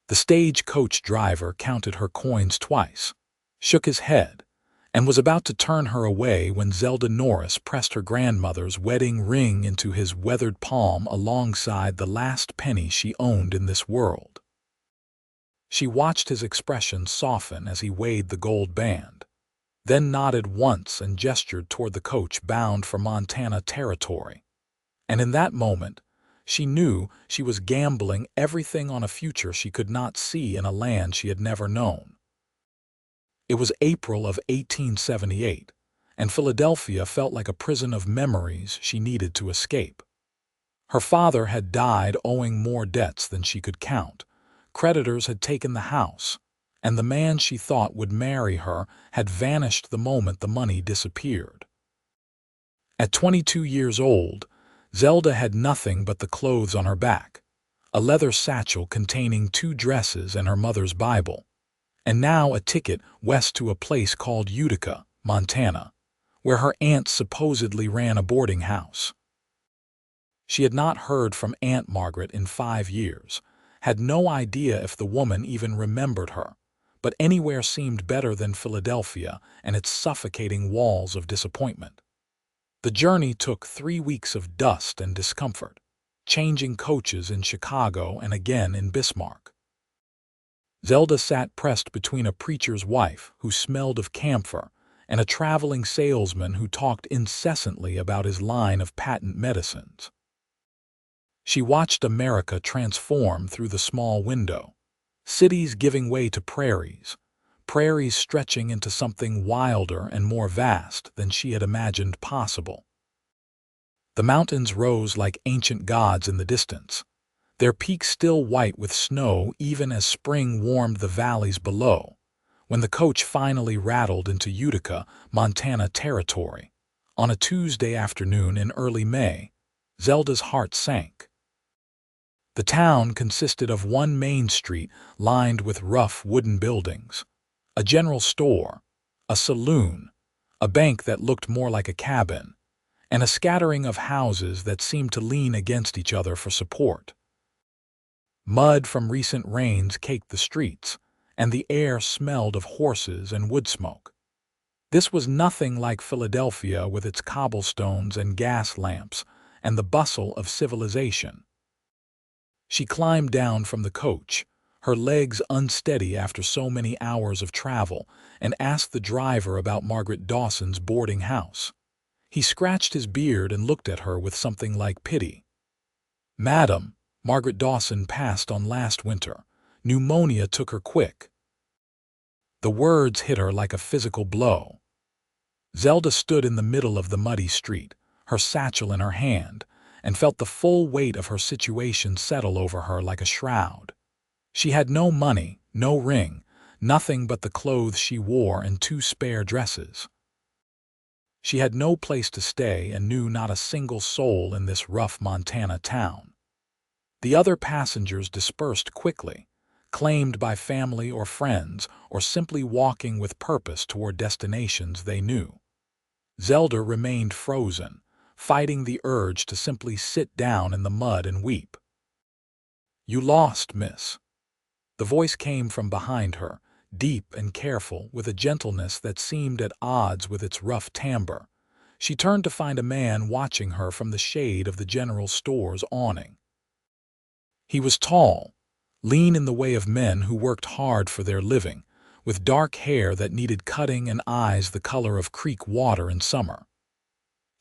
The stagecoach driver counted her coins twice, shook his head, and was about to turn her away when Zelda Norris pressed her grandmother's wedding ring into his weathered palm alongside the last penny she owned in this world. She watched his expression soften as he weighed the gold band, then nodded once and gestured toward the coach bound for Montana territory. And in that moment, she knew she was gambling everything on a future she could not see in a land she had never known. It was April of 1878, and Philadelphia felt like a prison of memories she needed to escape. Her father had died owing more debts than she could count. Creditors had taken the house, and the man she thought would marry her had vanished the moment the money disappeared. At 22 years old, Zelda had nothing but the clothes on her back, a leather satchel containing 2 dresses and her mother's Bible, and now a ticket west to a place called Utica, Montana, where her aunt supposedly ran a boarding house. She had not heard from Aunt Margaret in 5 years, had no idea if the woman even remembered her, but anywhere seemed better than Philadelphia and its suffocating walls of disappointment. The journey took 3 weeks of dust and discomfort, changing coaches in Chicago and again in Bismarck. Zelda sat pressed between a preacher's wife who smelled of camphor and a traveling salesman who talked incessantly about his line of patent medicines. She watched America transform through the small window, cities giving way to prairies, prairies stretching into something wilder and more vast than she had imagined possible. The mountains rose like ancient gods in the distance, their peaks still white with snow even as spring warmed the valleys below. When the coach finally rattled into Utica, Montana territory, on a Tuesday afternoon in early May, Zelda's heart sank. The town consisted of one main street lined with rough wooden buildings, a general store, a saloon, a bank that looked more like a cabin, and a scattering of houses that seemed to lean against each other for support. Mud from recent rains caked the streets, and the air smelled of horses and wood smoke. This was nothing like Philadelphia with its cobblestones and gas lamps and the bustle of civilization. She climbed down from the coach, her legs unsteady after so many hours of travel, and asked the driver about Margaret Dawson's boarding house. He scratched his beard and looked at her with something like pity. "Madam, Margaret Dawson passed on last winter. Pneumonia took her quick." The words hit her like a physical blow. Zelda stood in the middle of the muddy street, her satchel in her hand, and felt the full weight of her situation settle over her like a shroud. She had no money, no ring, nothing but the clothes she wore and 2 spare dresses. She had no place to stay and knew not a single soul in this rough Montana town. The other passengers dispersed quickly, claimed by family or friends, or simply walking with purpose toward destinations they knew. Zelda remained frozen, fighting the urge to simply sit down in the mud and weep. "You lost, miss." The voice came from behind her, deep and careful, with a gentleness that seemed at odds with its rough timbre. She turned to find a man watching her from the shade of the general store's awning. He was tall, lean in the way of men who worked hard for their living, with dark hair that needed cutting and eyes the color of creek water in summer.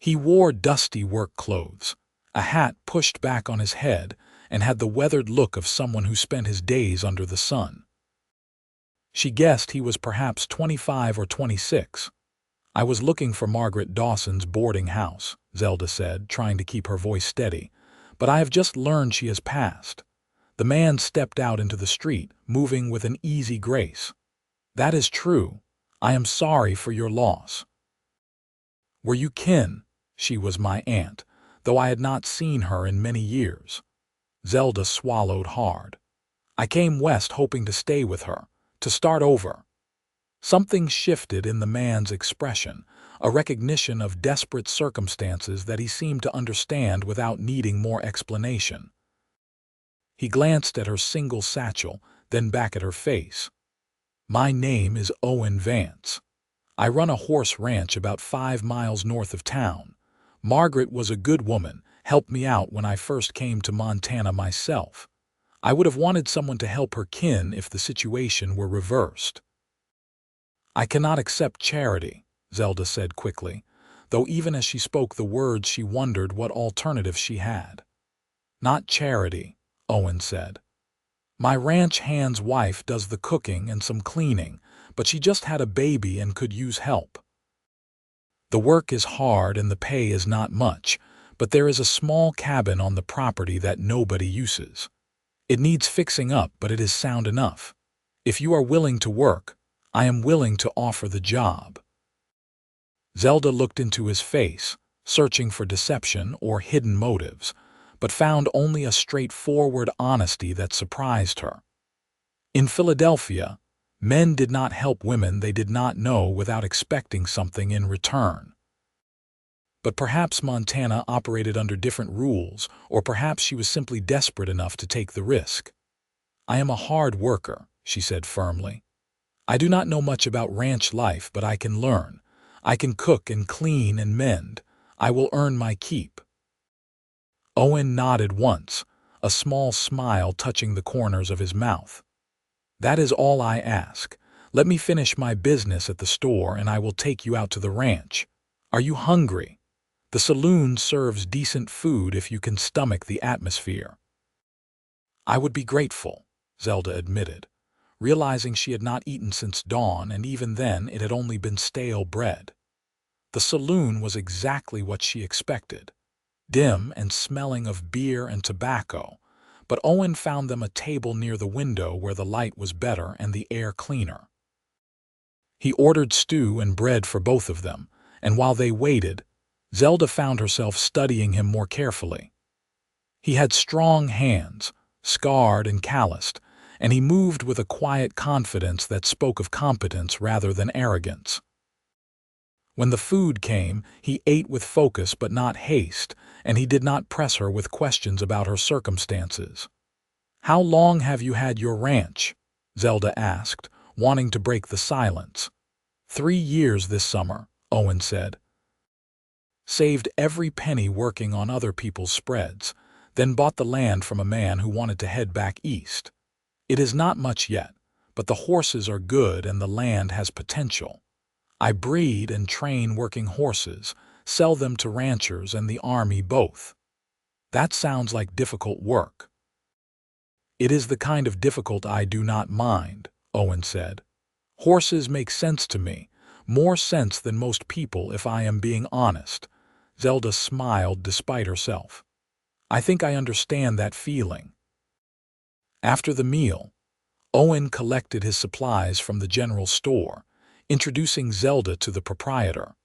He wore dusty work clothes, a hat pushed back on his head, and had the weathered look of someone who spent his days under the sun. She guessed he was perhaps 25 or 26. "I was looking for Margaret Dawson's boarding house," Zelda said, trying to keep her voice steady, "but I have just learned she has passed." The man stepped out into the street, moving with an easy grace. "That is true. I am sorry for your loss." "Were you kin?" "She was my aunt, though I had not seen her in many years." Zelda swallowed hard. "I came west hoping to stay with her, to start over." Something shifted in the man's expression, a recognition of desperate circumstances that he seemed to understand without needing more explanation. He glanced at her single satchel, then back at her face. "My name is Owen Vance. I run a horse ranch about 5 miles north of town. Margaret was a good woman, helped me out when I first came to Montana myself. I would have wanted someone to help her kin if the situation were reversed." "I cannot accept charity," Zelda said quickly, though even as she spoke the words she wondered what alternative she had. "Not charity," Owen said. "My ranch hand's wife does the cooking and some cleaning, but she just had a baby and could use help. The work is hard and the pay is not much, but there is a small cabin on the property that nobody uses. It needs fixing up, but it is sound enough. If you are willing to work, I am willing to offer the job." Zelda looked into his face, searching for deception or hidden motives, but found only a straightforward honesty that surprised her. In Philadelphia, men did not help women they did not know without expecting something in return. But perhaps Montana operated under different rules, or perhaps she was simply desperate enough to take the risk. "I am a hard worker," she said firmly. "I do not know much about ranch life, but I can learn. I can cook and clean and mend. I will earn my keep." Owen nodded once, a small smile touching the corners of his mouth. "That is all I ask. Let me finish my business at the store and I will take you out to the ranch. Are you hungry? The saloon serves decent food if you can stomach the atmosphere." "I would be grateful," Zelda admitted, realizing she had not eaten since dawn, and even then it had only been stale bread. The saloon was exactly what she expected, dim and smelling of beer and tobacco, but Owen found them a table near the window where the light was better and the air cleaner. He ordered stew and bread for both of them, and while they waited, Zelda found herself studying him more carefully. He had strong hands, scarred and calloused, and he moved with a quiet confidence that spoke of competence rather than arrogance. When the food came, he ate with focus but not haste, and he did not press her with questions about her circumstances. "How long have you had your ranch?" Zelda asked, wanting to break the silence. 3 years this summer," Owen said. "Saved every penny working on other people's spreads, then bought the land from a man who wanted to head back east. It is not much yet, but the horses are good and the land has potential. I breed and train working horses, sell them to ranchers and the army both. That sounds like difficult work." "It is the kind of difficult I do not mind," Owen said. "Horses make sense to me, more sense than most people if I am being honest." Zelda smiled despite herself. "I think I understand that feeling." After the meal, Owen collected his supplies from the general store, introducing Zelda to the proprietor,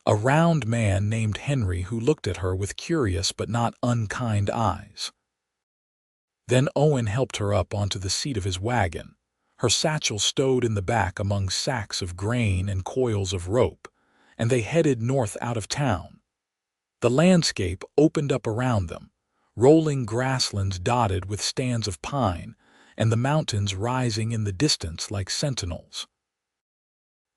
a round man named Henry who looked at her with curious but not unkind eyes. Then Owen helped her up onto the seat of his wagon, her satchel stowed in the back among sacks of grain and coils of rope, and they headed north out of town. The landscape opened up around them, rolling grasslands dotted with stands of pine, and the mountains rising in the distance like sentinels.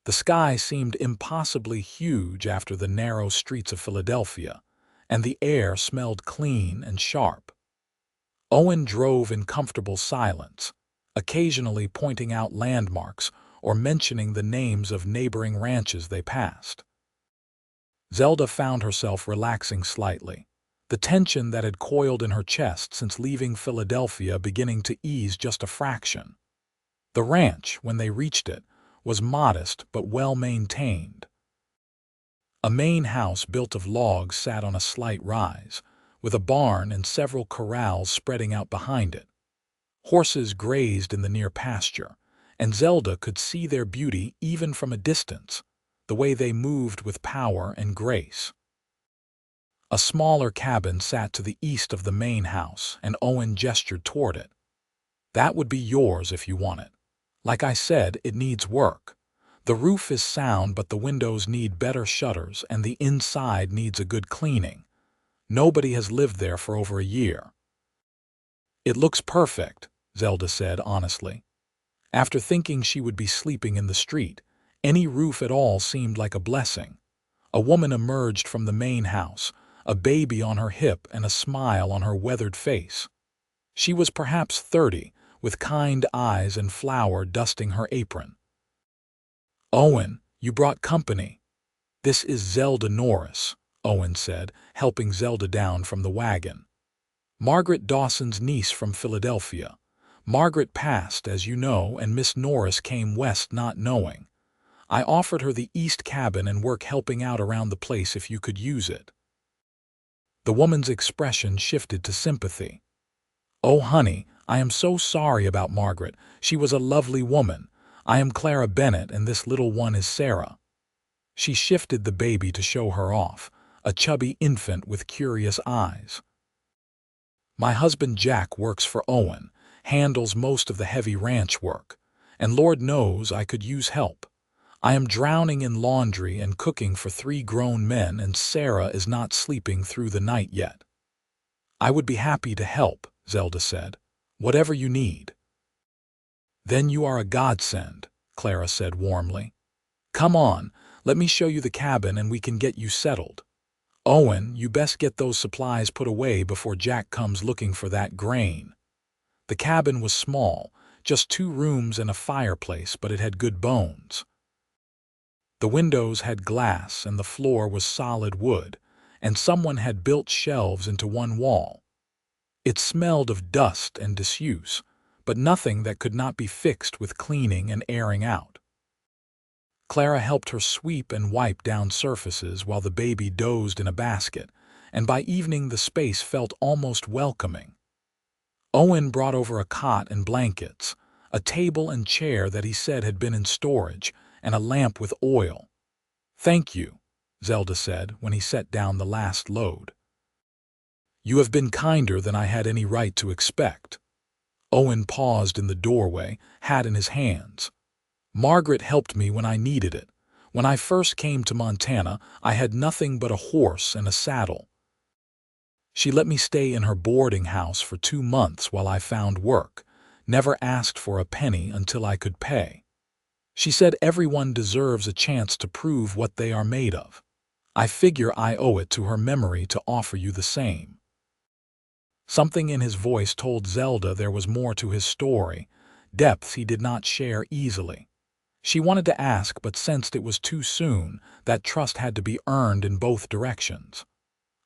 The sky seemed impossibly huge after the narrow streets of Philadelphia, and the air smelled clean and sharp. Owen drove in comfortable silence, occasionally pointing out landmarks or mentioning the names of neighboring ranches they passed. Zelda found herself relaxing slightly, the tension that had coiled in her chest since leaving Philadelphia beginning to ease just a fraction. The ranch, when they reached it, was modest but well-maintained. A main house built of logs sat on a slight rise, with a barn and several corrals spreading out behind it. Horses grazed in the near pasture, and Zelda could see their beauty even from a distance, the way they moved with power and grace. A smaller cabin sat to the east of the main house, and Owen gestured toward it. "That would be yours if you want it. Like I said, it needs work. The roof is sound, but the windows need better shutters and the inside needs a good cleaning. Nobody has lived there for over a year." "It looks perfect," Zelda said honestly. After thinking she would be sleeping in the street, any roof at all seemed like a blessing. A woman emerged from the main house, a baby on her hip and a smile on her weathered face. She was perhaps 30, with kind eyes and flour dusting her apron. "Owen, you brought company." "This is Zelda Norris," Owen said, helping Zelda down from the wagon. "Margaret Dawson's niece from Philadelphia. Margaret passed, as you know, and Miss Norris came west not knowing. I offered her the east cabin and work helping out around the place if you could use it." The woman's expression shifted to sympathy. "Oh, honey, I am so sorry about Margaret. She was a lovely woman. I am Clara Bennett, and this little one is Sarah." She shifted the baby to show her off, a chubby infant with curious eyes. "My husband Jack works for Owen, handles most of the heavy ranch work, and Lord knows I could use help. I am drowning in laundry and cooking for 3 grown men, and Sarah is not sleeping through the night yet." "I would be happy to help," Zelda said. "Whatever you need." "Then you are a godsend," Clara said warmly. "Come on, let me show you the cabin and we can get you settled. Owen, you best get those supplies put away before Jack comes looking for that grain." The cabin was small, just 2 rooms and a fireplace, but it had good bones. The windows had glass and the floor was solid wood, and someone had built shelves into one wall. It smelled of dust and disuse, but nothing that could not be fixed with cleaning and airing out. Clara helped her sweep and wipe down surfaces while the baby dozed in a basket, and by evening the space felt almost welcoming. Owen brought over a cot and blankets, a table and chair that he said had been in storage, and a lamp with oil. "Thank you," Zelda said when he set down the last load. "You have been kinder than I had any right to expect." Owen paused in the doorway, hat in his hands. "Margaret helped me when I needed it. When I first came to Montana, I had nothing but a horse and a saddle. She let me stay in her boarding house for 2 months while I found work, never asked for a penny until I could pay. She said everyone deserves a chance to prove what they are made of. I figure I owe it to her memory to offer you the same." Something in his voice told Zelda there was more to his story, depths he did not share easily. She wanted to ask but sensed it was too soon, that trust had to be earned in both directions.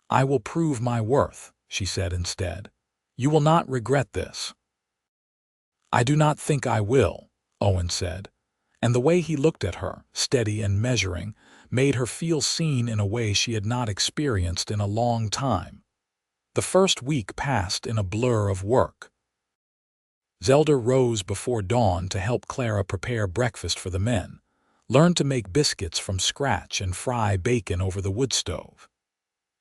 "I will prove my worth," she said instead. "You will not regret this." "I do not think I will," Owen said, and the way he looked at her, steady and measuring, made her feel seen in a way she had not experienced in a long time. The first week passed in a blur of work. Zelda rose before dawn to help Clara prepare breakfast for the men, learned to make biscuits from scratch and fry bacon over the wood stove.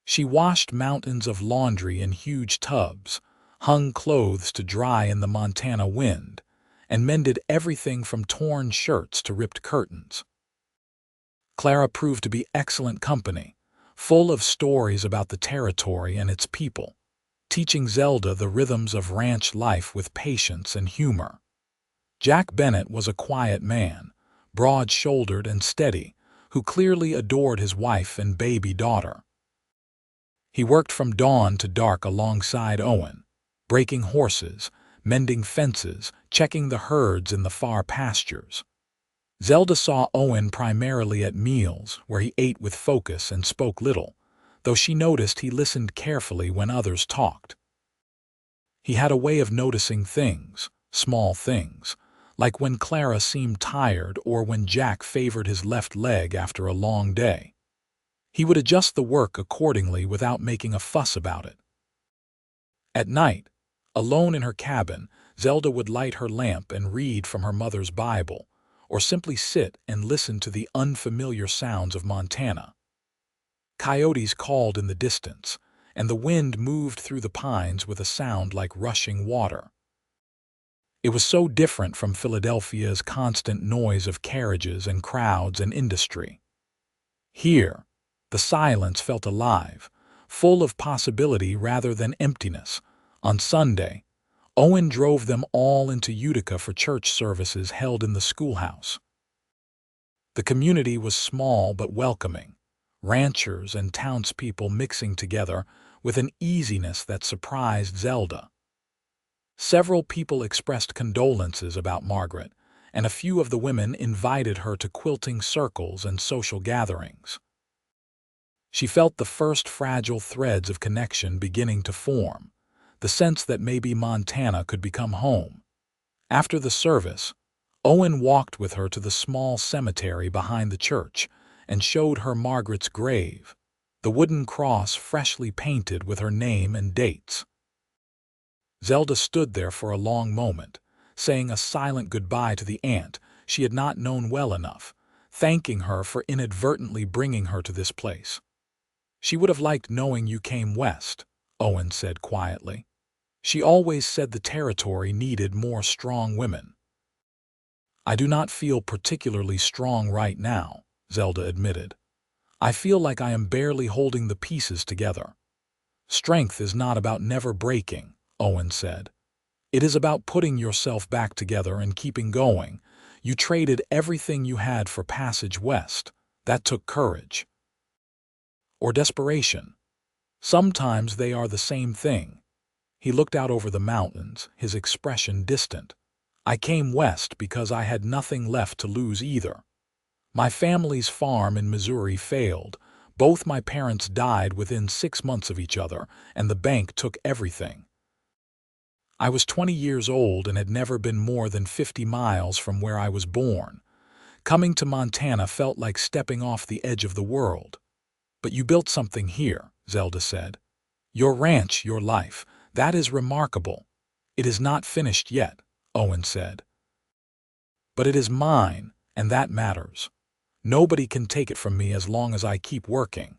She washed mountains of laundry in huge tubs, hung clothes to dry in the Montana wind, and mended everything from torn shirts to ripped curtains. Clara proved to be excellent company, full of stories about the territory and its people, teaching Zelda the rhythms of ranch life with patience and humor. Jack Bennett was a quiet man, broad-shouldered and steady, who clearly adored his wife and baby daughter. He worked from dawn to dark alongside Owen, breaking horses, mending fences, checking the herds in the far pastures. Zelda saw Owen primarily at meals, where he ate with focus and spoke little, though she noticed he listened carefully when others talked. He had a way of noticing things, small things, like when Clara seemed tired or when Jack favored his left leg after a long day. He would adjust the work accordingly without making a fuss about it. At night, alone in her cabin, Zelda would light her lamp and read from her mother's Bible, or simply sit and listen to the unfamiliar sounds of Montana. Coyotes called in the distance, and the wind moved through the pines with a sound like rushing water. It was so different from Philadelphia's constant noise of carriages and crowds and industry. Here, the silence felt alive, full of possibility rather than emptiness. On Sunday, Owen drove them all into Utica for church services held in the schoolhouse. The community was small but welcoming, ranchers and townspeople mixing together with an easiness that surprised Zelda. Several people expressed condolences about Margaret, and a few of the women invited her to quilting circles and social gatherings. She felt the first fragile threads of connection beginning to form, the sense that maybe Montana could become home. After the service, Owen walked with her to the small cemetery behind the church and showed her Margaret's grave, the wooden cross freshly painted with her name and dates. Zelda stood there for a long moment, saying a silent goodbye to the aunt she had not known well enough, thanking her for inadvertently bringing her to this place. "She would have liked knowing you came west," Owen said quietly. "She always said the territory needed more strong women." "I do not feel particularly strong right now," Zelda admitted. "I feel like I am barely holding the pieces together." "Strength is not about never breaking," Owen said. "It is about putting yourself back together and keeping going. You traded everything you had for passage west. That took courage. Or desperation. Sometimes they are the same thing." He looked out over the mountains, his expression distant. "I came west because I had nothing left to lose either. My family's farm in Missouri failed. Both my parents died within 6 months of each other, and the bank took everything. I was 20 years old and had never been more than 50 miles from where I was born. Coming to Montana felt like stepping off the edge of the world. But you built something here," Zelda said. "Your ranch, your life. That is remarkable." "It is not finished yet," Owen said. "But it is mine, and that matters. Nobody can take it from me as long as I keep working."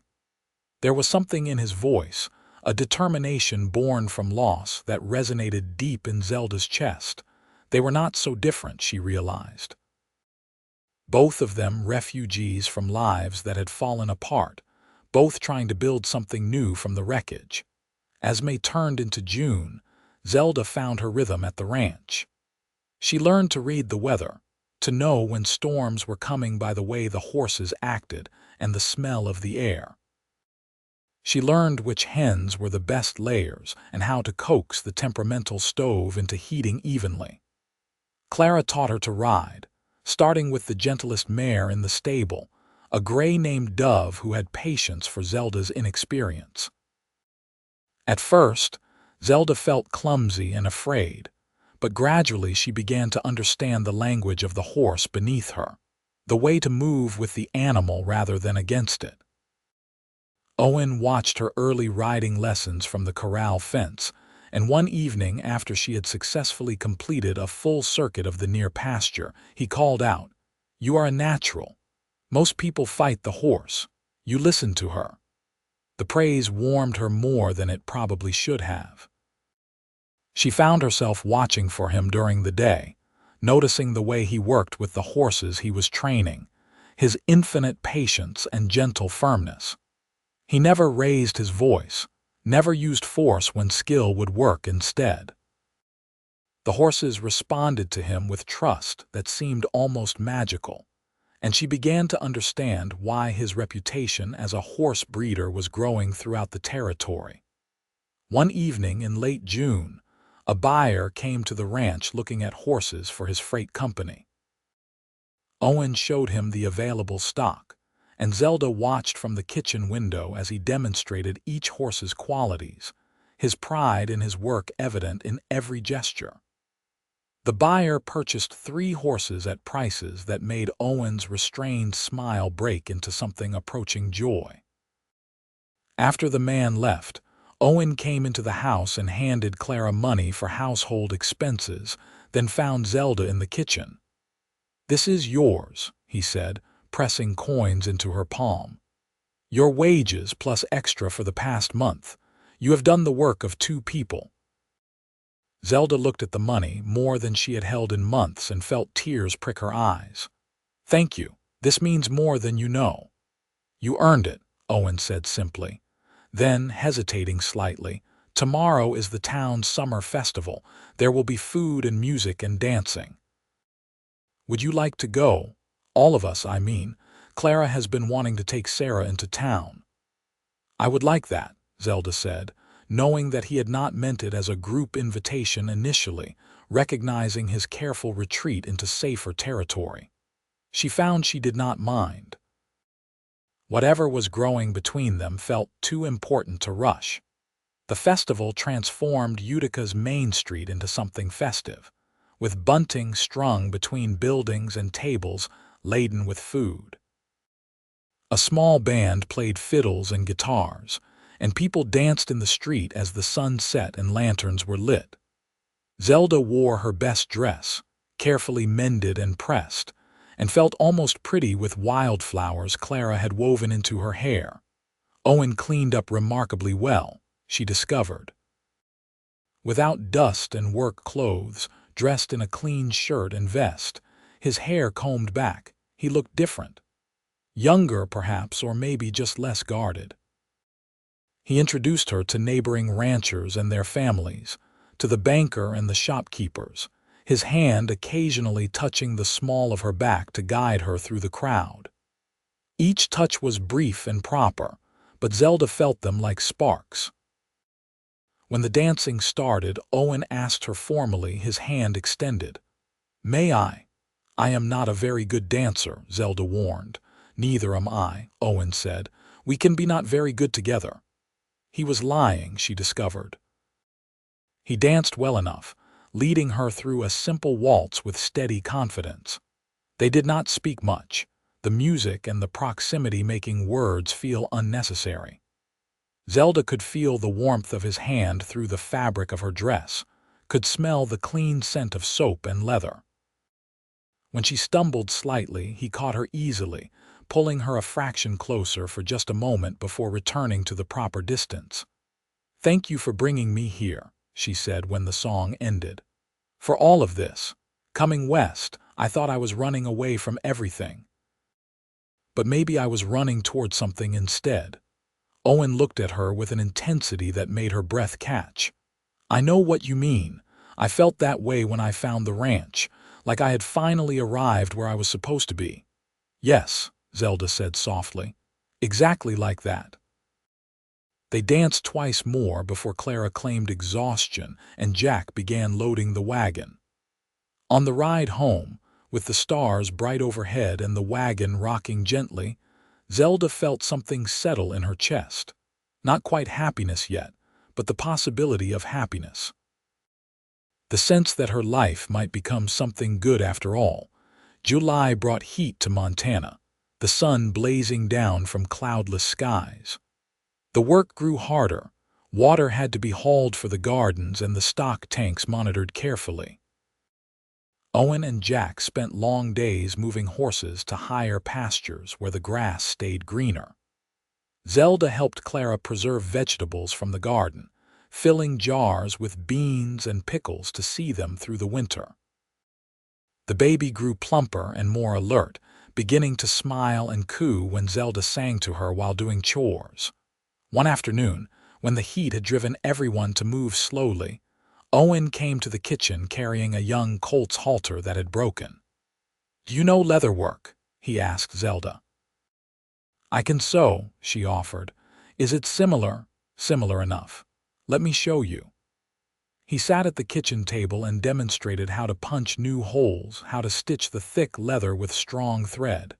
There was something in his voice, a determination born from loss that resonated deep in Zelda's chest. They were not so different, she realized. Both of them refugees from lives that had fallen apart, both trying to build something new from the wreckage. As May turned into June, Zelda found her rhythm at the ranch. She learned to read the weather, to know when storms were coming by the way the horses acted and the smell of the air. She learned which hens were the best layers and how to coax the temperamental stove into heating evenly. Clara taught her to ride, starting with the gentlest mare in the stable, a gray named Dove who had patience for Zelda's inexperience. At first, Zelda felt clumsy and afraid, but gradually she began to understand the language of the horse beneath her, the way to move with the animal rather than against it. Owen watched her early riding lessons from the corral fence, and one evening after she had successfully completed a full circuit of the near pasture, he called out, "You are a natural. Most people fight the horse. You listen to her." The praise warmed her more than it probably should have. She found herself watching for him during the day, noticing the way he worked with the horses he was training, his infinite patience and gentle firmness. He never raised his voice, never used force when skill would work instead. The horses responded to him with trust that seemed almost magical, and she began to understand why his reputation as a horse breeder was growing throughout the territory. One evening in late June, a buyer came to the ranch looking at horses for his freight company. Owen showed him the available stock, and Zelda watched from the kitchen window as he demonstrated each horse's qualities, his pride in his work evident in every gesture. The buyer purchased 3 horses at prices that made Owen's restrained smile break into something approaching joy. After the man left, Owen came into the house and handed Clara money for household expenses, then found Zelda in the kitchen. "This is yours," he said, pressing coins into her palm. "Your wages plus extra for the past month. You have done the work of 2 people." Zelda looked at the money more than she had held in months and felt tears prick her eyes. "Thank you. This means more than you know." "You earned it," Owen said simply. Then, hesitating slightly, Tomorrow is the town's summer festival. There will be food and music and dancing. Would you like to go? All of us, I mean. Clara has been wanting to take Sarah into town. I would like that, Zelda said, knowing that he had not meant it as a group invitation initially, recognizing his careful retreat into safer territory. She found she did not mind. Whatever was growing between them felt too important to rush. The festival transformed Utica's main street into something festive, with bunting strung between buildings and tables laden with food. A small band played fiddles and guitars, and people danced in the street as the sun set and lanterns were lit. Zelda wore her best dress, carefully mended and pressed, and felt almost pretty with wildflowers Clara had woven into her hair. Owen cleaned up remarkably well, she discovered. Without dust and work clothes, dressed in a clean shirt and vest, his hair combed back, he looked different. Younger, perhaps, or maybe just less guarded. He introduced her to neighboring ranchers and their families, to the banker and the shopkeepers, his hand occasionally touching the small of her back to guide her through the crowd. Each touch was brief and proper, but Zelda felt them like sparks. When the dancing started, Owen asked her formally, his hand extended. "May I?" "I am not a very good dancer," Zelda warned. "Neither am I," Owen said. "We can be not very good together." He was lying, she discovered. He danced well enough, leading her through a simple waltz with steady confidence. They did not speak much, the music and the proximity making words feel unnecessary. Zelda could feel the warmth of his hand through the fabric of her dress, could smell the clean scent of soap and leather. When she stumbled slightly, he caught her easily, pulling her a fraction closer for just a moment before returning to the proper distance. "Thank you for bringing me here," she said when the song ended. "For all of this. Coming west, I thought I was running away from everything. But maybe I was running toward something instead." Owen looked at her with an intensity that made her breath catch. "I know what you mean. I felt that way when I found the ranch, like I had finally arrived where I was supposed to be." "Yes," Zelda said softly. "Exactly like that." They danced twice more before Clara claimed exhaustion and Jack began loading the wagon. On the ride home, with the stars bright overhead and the wagon rocking gently, Zelda felt something settle in her chest. Not quite happiness yet, but the possibility of happiness. The sense that her life might become something good after all. July brought heat to Montana, the sun blazing down from cloudless skies. The work grew harder. Water had to be hauled for the gardens and the stock tanks monitored carefully. Owen and Jack spent long days moving horses to higher pastures where the grass stayed greener. Zelda helped Clara preserve vegetables from the garden, filling jars with beans and pickles to see them through the winter. The baby grew plumper and more alert, beginning to smile and coo when Zelda sang to her while doing chores. One afternoon, when the heat had driven everyone to move slowly, Owen came to the kitchen carrying a young colt's halter that had broken. "Do you know leatherwork?" he asked Zelda. "I can sew," she offered. "Is it similar?" "Similar enough. Let me show you." He sat at the kitchen table and demonstrated how to punch new holes, how to stitch the thick leather with strong thread.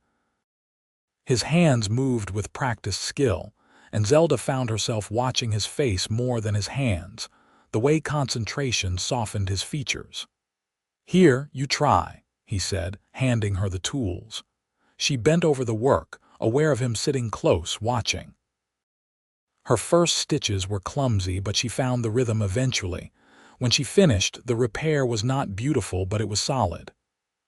His hands moved with practiced skill, and Zelda found herself watching his face more than his hands, the way concentration softened his features. "Here, you try," he said, handing her the tools. She bent over the work, aware of him sitting close, watching. Her first stitches were clumsy, but she found the rhythm eventually. When she finished, the repair was not beautiful, but it was solid.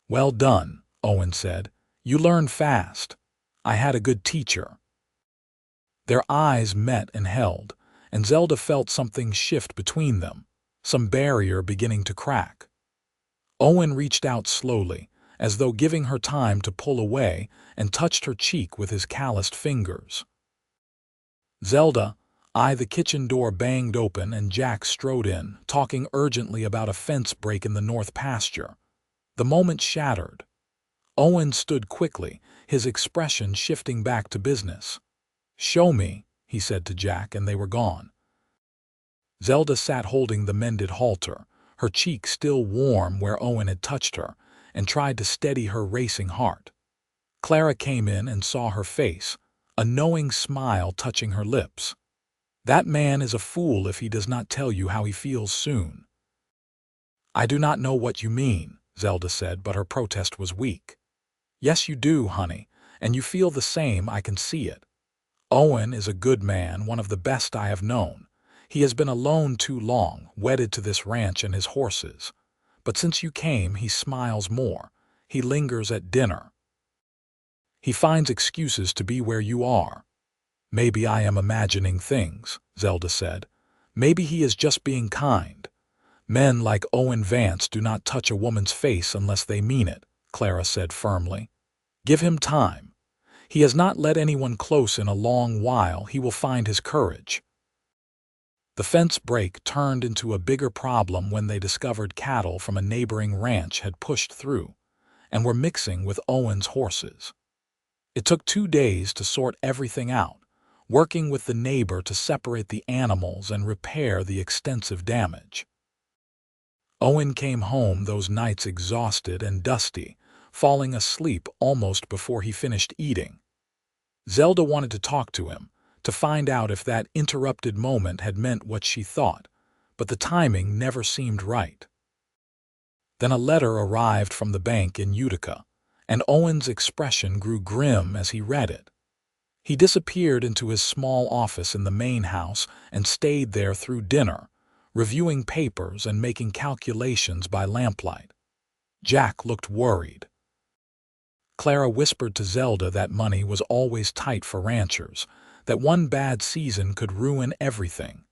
"Well done," Owen said. "You learn fast. I had a good teacher." Their eyes met and held, and Zelda felt something shift between them, some barrier beginning to crack. Owen reached out slowly, as though giving her time to pull away, and touched her cheek with his calloused fingers. "Zelda, The kitchen door banged open and Jack strode in, talking urgently about a fence break in the north pasture. The moment shattered. Owen stood quickly, his expression shifting back to business. "Show me," he said to Jack, and they were gone. Zelda sat holding the mended halter, her cheek still warm where Owen had touched her, and tried to steady her racing heart. Clara came in and saw her face, a knowing smile touching her lips. "That man is a fool if he does not tell you how he feels soon." "I do not know what you mean," Zelda said, but her protest was weak. "Yes, you do, honey, and you feel the same, I can see it. Owen is a good man, one of the best I have known. He has been alone too long, wedded to this ranch and his horses. But since you came, he smiles more. He lingers at dinner. He finds excuses to be where you are." "Maybe I am imagining things," Zelda said. "Maybe he is just being kind. Men like Owen Vance do not touch a woman's face unless they mean it," Clara said firmly. "Give him time. He has not let anyone close in a long while. He will find his courage." The fence break turned into a bigger problem when they discovered cattle from a neighboring ranch had pushed through and were mixing with Owen's horses. It took 2 days to sort everything out, working with the neighbor to separate the animals and repair the extensive damage. Owen came home those nights exhausted and dusty, falling asleep almost before he finished eating. Zelda wanted to talk to him, to find out if that interrupted moment had meant what she thought, but the timing never seemed right. Then a letter arrived from the bank in Utica, and Owen's expression grew grim as he read it. He disappeared into his small office in the main house and stayed there through dinner, reviewing papers and making calculations by lamplight. Jack looked worried. Clara whispered to Zelda that money was always tight for ranchers, that one bad season could ruin everything.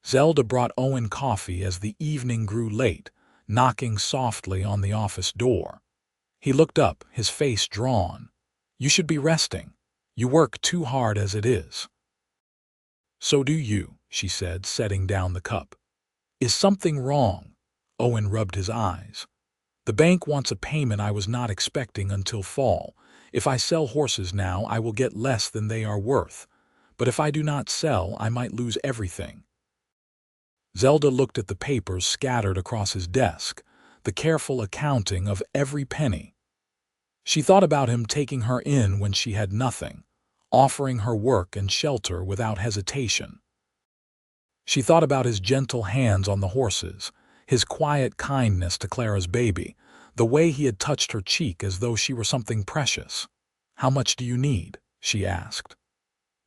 Zelda brought Owen coffee as the evening grew late, knocking softly on the office door. He looked up, his face drawn. "You should be resting. You work too hard as it is." "So do you," she said, setting down the cup. "Is something wrong?" Owen rubbed his eyes. "The bank wants a payment I was not expecting until fall. If I sell horses now, I will get less than they are worth. But if I do not sell, I might lose everything." Zelda looked at the papers scattered across his desk, the careful accounting of every penny. She thought about him taking her in when she had nothing, offering her work and shelter without hesitation. She thought about his gentle hands on the horses, his quiet kindness to Clara's baby, the way he had touched her cheek as though she were something precious. "How much do you need?" she asked.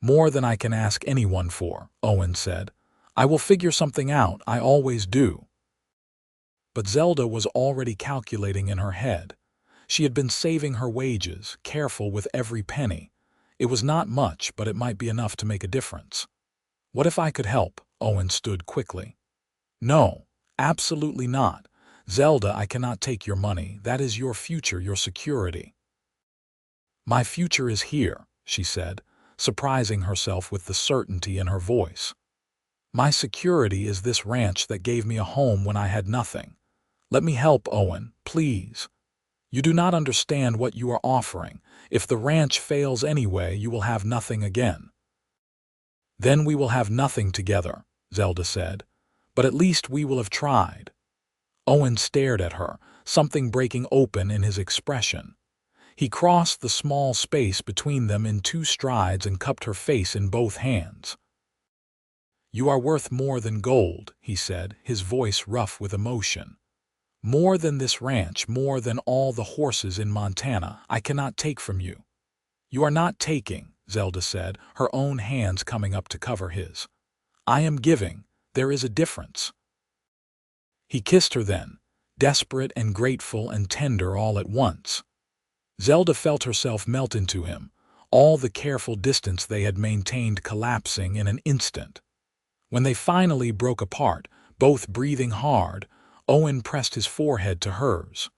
"More than I can ask anyone for," Owen said. "I will figure something out, I always do." But Zelda was already calculating in her head. She had been saving her wages, careful with every penny. It was not much, but it might be enough to make a difference. "What if I could help?" Owen stood quickly. "No, absolutely not. Zelda, I cannot take your money. That is your future, your security." "My future is here," she said, surprising herself with the certainty in her voice. "My security is this ranch that gave me a home when I had nothing. Let me help, Owen, please. You do not understand what you are offering. If the ranch fails anyway, you will have nothing again." "Then we will have nothing together," Zelda said. "But at least we will have tried." Owen stared at her, something breaking open in his expression. He crossed the small space between them in 2 strides and cupped her face in both hands. "You are worth more than gold," he said, his voice rough with emotion. "More than this ranch, more than all the horses in Montana, I cannot take from you." "You are not taking," Zelda said, her own hands coming up to cover his. "I am giving. There is a difference." He kissed her then, desperate and grateful and tender all at once. Zelda felt herself melt into him, all the careful distance they had maintained collapsing in an instant. When they finally broke apart, both breathing hard, Owen pressed his forehead to hers.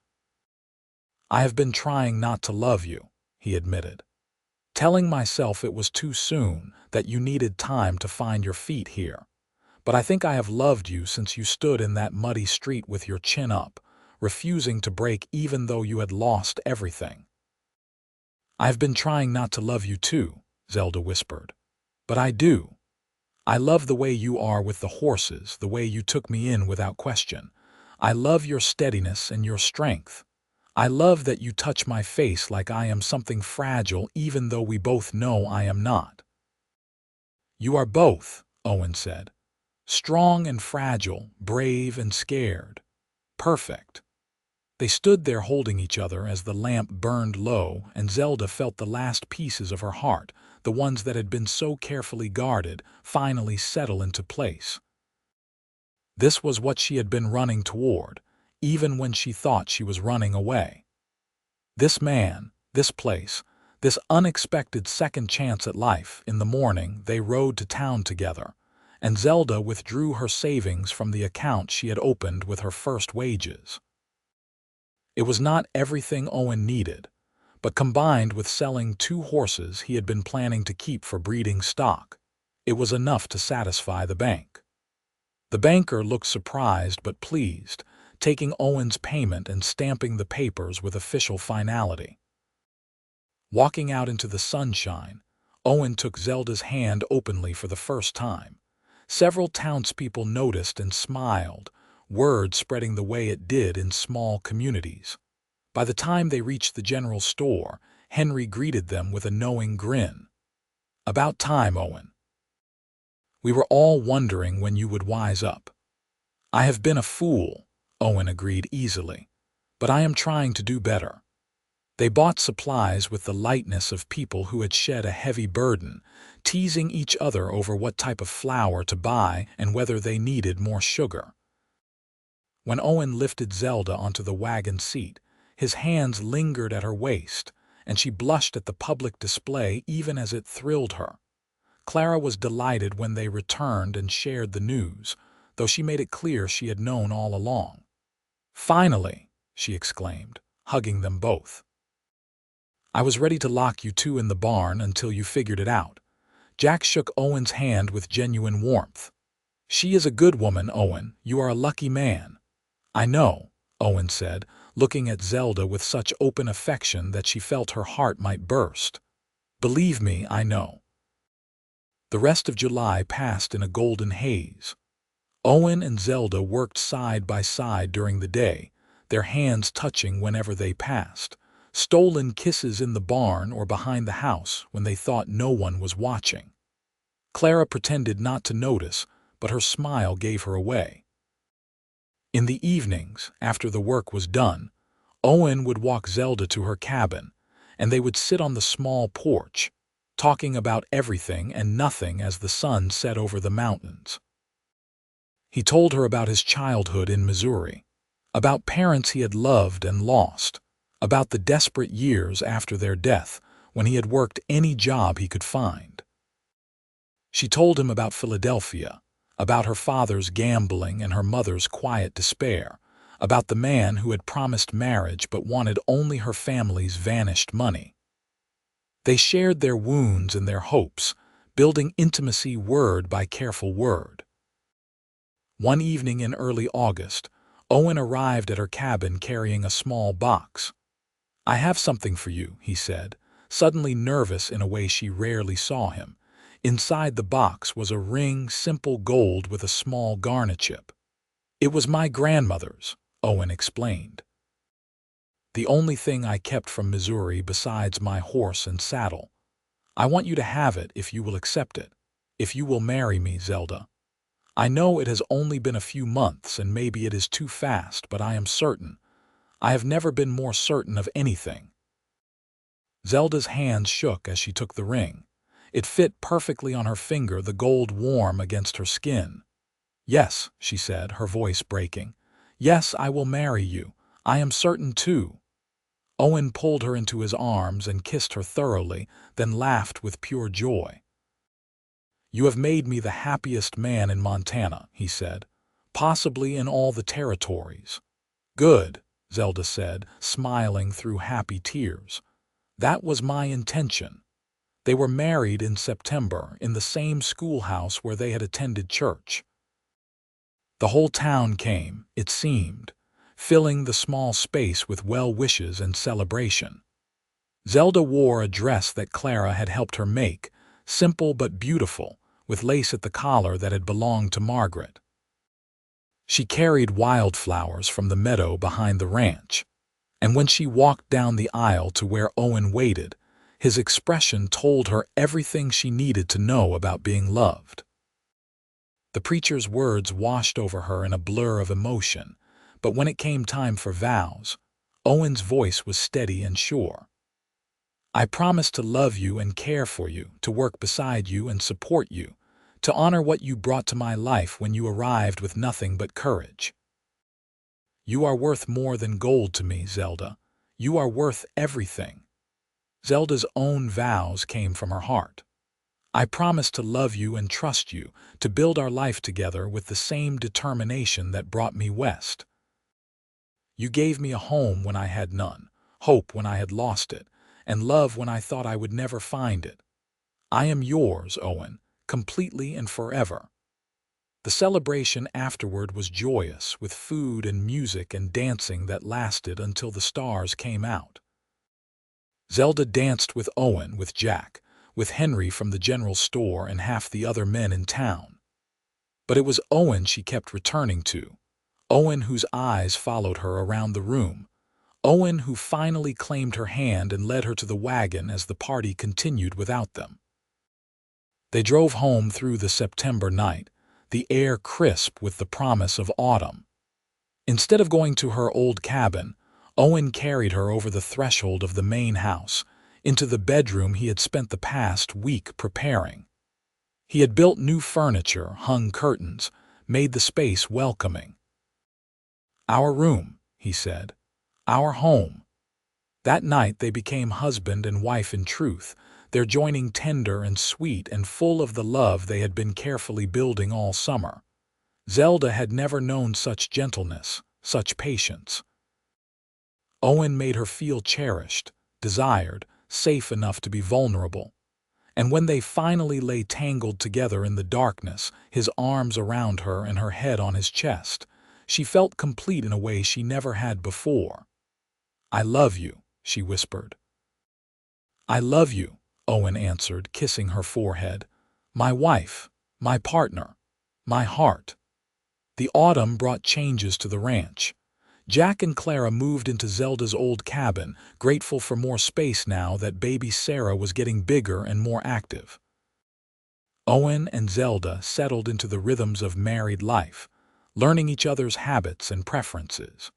"I have been trying not to love you," he admitted. "Telling myself it was too soon, that you needed time to find your feet here. But I think I have loved you since you stood in that muddy street with your chin up, refusing to break even though you had lost everything." "I've been trying not to love you too," Zelda whispered. "But I do. I love the way you are with the horses, the way you took me in without question. I love your steadiness and your strength. I love that you touch my face like I am something fragile even though we both know I am not." "You are both," Owen said. "Strong and fragile, brave and scared. Perfect." They stood there holding each other as the lamp burned low, and Zelda felt the last pieces of her heart, the ones that had been so carefully guarded, finally settle into place. This was what she had been running toward, even when she thought she was running away. This man, this place, this unexpected second chance at life. In the morning, they rode to town together, and Zelda withdrew her savings from the account she had opened with her first wages. It was not everything Owen needed, but combined with selling 2 horses he had been planning to keep for breeding stock, it was enough to satisfy the bank. The banker looked surprised but pleased, taking Owen's payment and stamping the papers with official finality. Walking out into the sunshine, Owen took Zelda's hand openly for the first time. Several townspeople noticed and smiled, word spreading the way it did in small communities. By the time they reached the general store, Henry greeted them with a knowing grin. "About time, Owen. We were all wondering when you would wise up." "I have been a fool," Owen agreed easily, "but I am trying to do better." They bought supplies with the lightness of people who had shed a heavy burden, teasing each other over what type of flour to buy and whether they needed more sugar. When Owen lifted Zelda onto the wagon seat, his hands lingered at her waist, and she blushed at the public display even as it thrilled her. Clara was delighted when they returned and shared the news, though she made it clear she had known all along. "Finally!" she exclaimed, hugging them both. "I was ready to lock you 2 in the barn until you figured it out." Jack shook Owen's hand with genuine warmth. "She is a good woman, Owen. You are a lucky man." "I know," Owen said, looking at Zelda with such open affection that she felt her heart might burst. "Believe me, I know." The rest of July passed in a golden haze. Owen and Zelda worked side by side during the day, their hands touching whenever they passed, stolen kisses in the barn or behind the house when they thought no one was watching. Clara pretended not to notice, but her smile gave her away. In the evenings, after the work was done, Owen would walk Zelda to her cabin, and they would sit on the small porch, talking about everything and nothing as the sun set over the mountains. He told her about his childhood in Missouri, about parents he had loved and lost, about the desperate years after their death when he had worked any job he could find. She told him about Philadelphia, about her father's gambling and her mother's quiet despair, about the man who had promised marriage but wanted only her family's vanished money. They shared their wounds and their hopes, building intimacy word by careful word. One evening in early August, Owen arrived at her cabin carrying a small box. "I have something for you," he said, suddenly nervous in a way she rarely saw him. Inside the box was a ring, simple gold with a small garnet chip. "It was my grandmother's," Owen explained. "The only thing I kept from Missouri besides my horse and saddle. I want you to have it if you will accept it, if you will marry me, Zelda. I know it has only been a few months and maybe it is too fast, but I am certain. I have never been more certain of anything." Zelda's hands shook as she took the ring. It fit perfectly on her finger, the gold warm against her skin. "Yes," she said, her voice breaking. "Yes, I will marry you. I am certain too." Owen pulled her into his arms and kissed her thoroughly, then laughed with pure joy. "You have made me the happiest man in Montana," he said, "possibly in all the territories." "Good," Zelda said, smiling through happy tears. "That was my intention." They were married in September in the same schoolhouse where they had attended church. The whole town came, it seemed, filling the small space with well wishes and celebration. Zelda wore a dress that Clara had helped her make, simple but beautiful, with lace at the collar that had belonged to Margaret. She carried wildflowers from the meadow behind the ranch, and when she walked down the aisle to where Owen waited, his expression told her everything she needed to know about being loved. The preacher's words washed over her in a blur of emotion, but when it came time for vows, Owen's voice was steady and sure. "I promise to love you and care for you, to work beside you and support you, to honor what you brought to my life when you arrived with nothing but courage. You are worth more than gold to me, Zelda. You are worth everything." Zelda's own vows came from her heart. "I promise to love you and trust you, to build our life together with the same determination that brought me west. You gave me a home when I had none, hope when I had lost it, and love when I thought I would never find it. I am yours, Owen, completely and forever." The celebration afterward was joyous, with food and music and dancing that lasted until the stars came out. Zelda danced with Owen, with Jack, with Henry from the general store and half the other men in town. But it was Owen she kept returning to, Owen whose eyes followed her around the room, Owen who finally claimed her hand and led her to the wagon as the party continued without them. They drove home through the September night, the air crisp with the promise of autumn. Instead of going to her old cabin, Owen carried her over the threshold of the main house, into the bedroom he had spent the past week preparing. He had built new furniture, hung curtains, made the space welcoming. "Our room," he said. "Our home." That night they became husband and wife in truth, their joining tender and sweet and full of the love they had been carefully building all summer. Zelda had never known such gentleness, such patience. Owen made her feel cherished, desired, safe enough to be vulnerable. And when they finally lay tangled together in the darkness, his arms around her and her head on his chest, she felt complete in a way she never had before. "I love you," she whispered. "I love you," Owen answered, kissing her forehead. "My wife, my partner, my heart." The autumn brought changes to the ranch. Jack and Clara moved into Zelda's old cabin, grateful for more space now that baby Sarah was getting bigger and more active. Owen and Zelda settled into the rhythms of married life, learning each other's habits and preferences.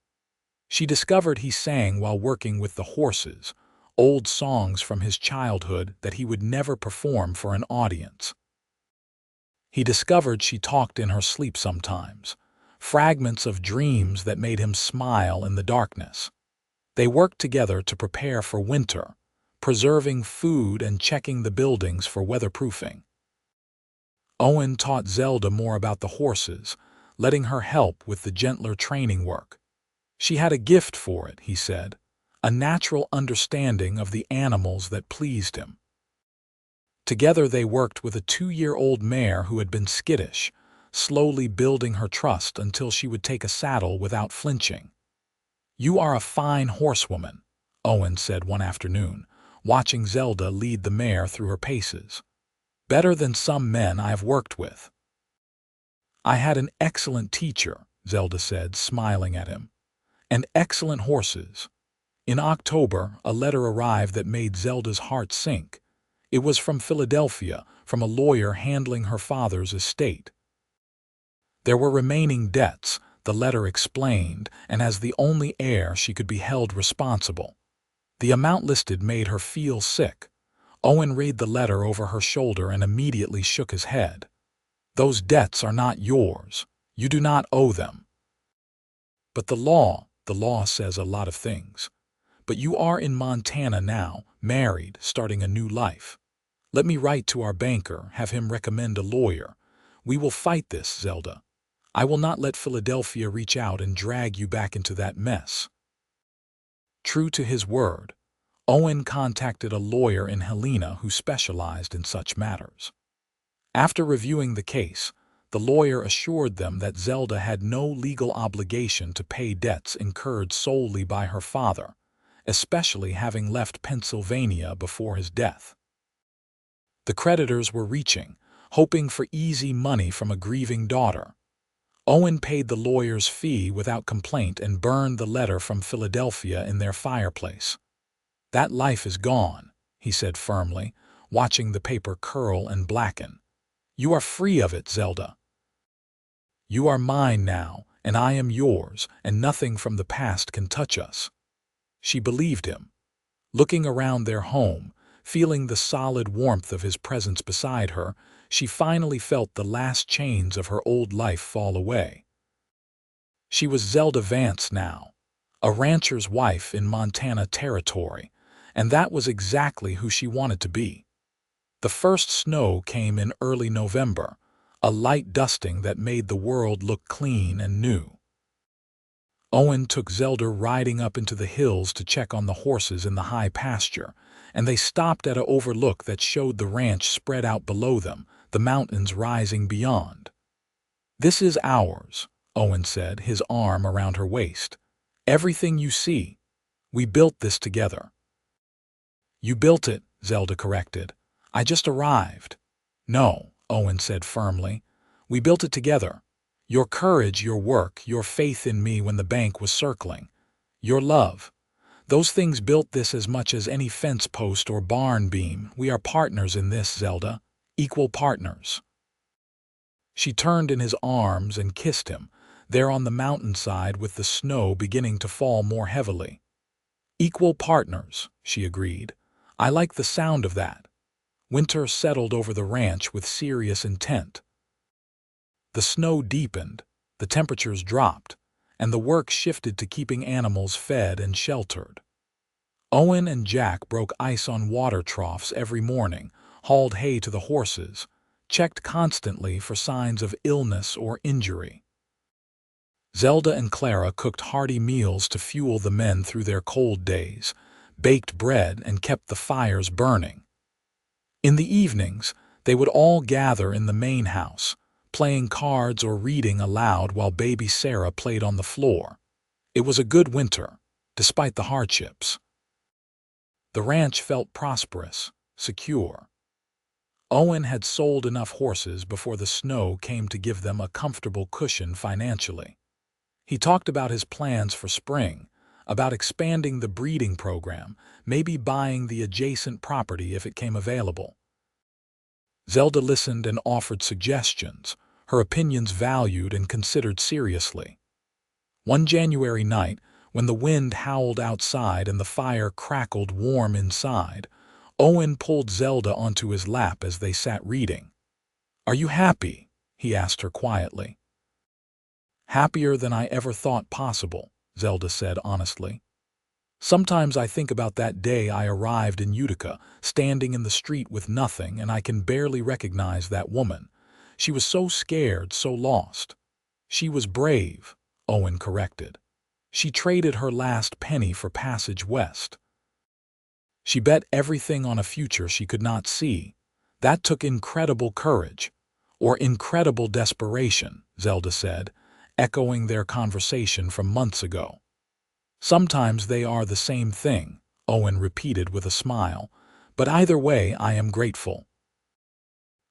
She discovered he sang while working with the horses, old songs from his childhood that he would never perform for an audience. He discovered she talked in her sleep sometimes, fragments of dreams that made him smile in the darkness. They worked together to prepare for winter, preserving food and checking the buildings for weatherproofing. Owen taught Zelda more about the horses, letting her help with the gentler training work. She had a gift for it, he said, a natural understanding of the animals that pleased him. Together they worked with a 2-year-old mare who had been skittish, slowly building her trust until she would take a saddle without flinching. "You are a fine horsewoman," Owen said one afternoon, watching Zelda lead the mare through her paces. "Better than some men I have worked with." "I had an excellent teacher," Zelda said, smiling at him, "and excellent horses." In October, a letter arrived that made Zelda's heart sink. It was from Philadelphia, from a lawyer handling her father's estate. There were remaining debts, the letter explained, and as the only heir she could be held responsible. The amount listed made her feel sick. Owen read the letter over her shoulder and immediately shook his head. "Those debts are not yours. You do not owe them." "But the law says a lot of things. But you are in Montana now, married, starting a new life. Let me write to our banker, have him recommend a lawyer. We will fight this, Zelda. I will not let Philadelphia reach out and drag you back into that mess." True to his word, Owen contacted a lawyer in Helena who specialized in such matters. After reviewing the case, the lawyer assured them that Zelda had no legal obligation to pay debts incurred solely by her father, especially having left Pennsylvania before his death. The creditors were reaching, hoping for easy money from a grieving daughter. Owen paid the lawyer's fee without complaint and burned the letter from Philadelphia in their fireplace. "That life is gone," he said firmly, watching the paper curl and blacken. "You are free of it, Zelda. You are mine now, and I am yours, and nothing from the past can touch us." She believed him. Looking around their home, feeling the solid warmth of his presence beside her, she finally felt the last chains of her old life fall away. She was Zelda Vance now, a rancher's wife in Montana Territory, and that was exactly who she wanted to be. The first snow came in early November, a light dusting that made the world look clean and new. Owen took Zelda riding up into the hills to check on the horses in the high pasture, and they stopped at an overlook that showed the ranch spread out below them, the mountains rising beyond. "This is ours," Owen said, his arm around her waist. "Everything you see. We built this together." "You built it," Zelda corrected. "I just arrived." "No," Owen said firmly. "We built it together. Your courage, your work, your faith in me when the bank was circling. Your love. Those things built this as much as any fence post or barn beam. We are partners in this, Zelda. Equal partners." She turned in his arms and kissed him, there on the mountainside with the snow beginning to fall more heavily. "Equal partners," she agreed. "I like the sound of that." Winter settled over the ranch with serious intent. The snow deepened, the temperatures dropped, and the work shifted to keeping animals fed and sheltered. Owen and Jack broke ice on water troughs every morning, hauled hay to the horses, checked constantly for signs of illness or injury. Zelda and Clara cooked hearty meals to fuel the men through their cold days, baked bread and kept the fires burning. In the evenings, they would all gather in the main house, playing cards or reading aloud while baby Sarah played on the floor. It was a good winter, despite the hardships. The ranch felt prosperous, secure. Owen had sold enough horses before the snow came to give them a comfortable cushion financially. He talked about his plans for spring, about expanding the breeding program, maybe buying the adjacent property if it came available. Zelda listened and offered suggestions, her opinions valued and considered seriously. One January night, when the wind howled outside and the fire crackled warm inside, Owen pulled Zelda onto his lap as they sat reading. "Are you happy?" he asked her quietly. "Happier than I ever thought possible," Zelda said honestly. "Sometimes I think about that day I arrived in Utica, standing in the street with nothing, and I can barely recognize that woman. She was so scared, so lost." "She was brave," Owen corrected. "She traded her last penny for passage west. She bet everything on a future she could not see. That took incredible courage, or incredible desperation," Zelda said, echoing their conversation from months ago. "Sometimes they are the same thing," Owen repeated with a smile, "but either way I am grateful.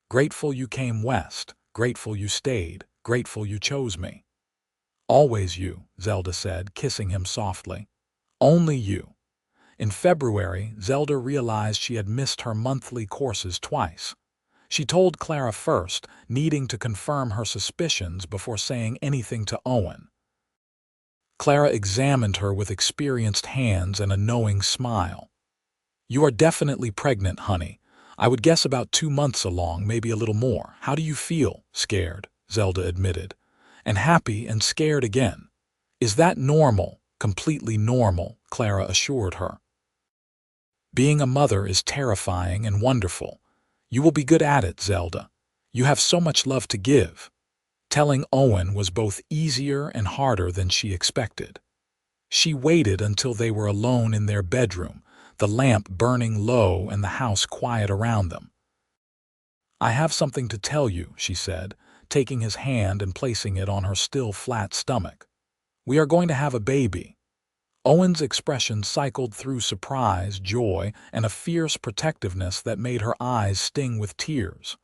Grateful you came west, grateful you stayed, grateful you chose me." "Always you," Zelda said, kissing him softly. "Only you." In February, Zelda realized she had missed her monthly courses twice. She told Clara first, needing to confirm her suspicions before saying anything to Owen. Clara examined her with experienced hands and a knowing smile. "You are definitely pregnant, honey. I would guess about 2 months along, maybe a little more. How do you feel?" "Scared," Zelda admitted. "And happy and scared again." "Is that normal?" "Completely normal," Clara assured her. "Being a mother is terrifying and wonderful. You will be good at it, Zelda. You have so much love to give." Telling Owen was both easier and harder than she expected. She waited until they were alone in their bedroom, the lamp burning low and the house quiet around them. "I have something to tell you," she said, taking his hand and placing it on her still flat stomach. "We are going to have a baby." Owen's expression cycled through surprise, joy, and a fierce protectiveness that made her eyes sting with tears.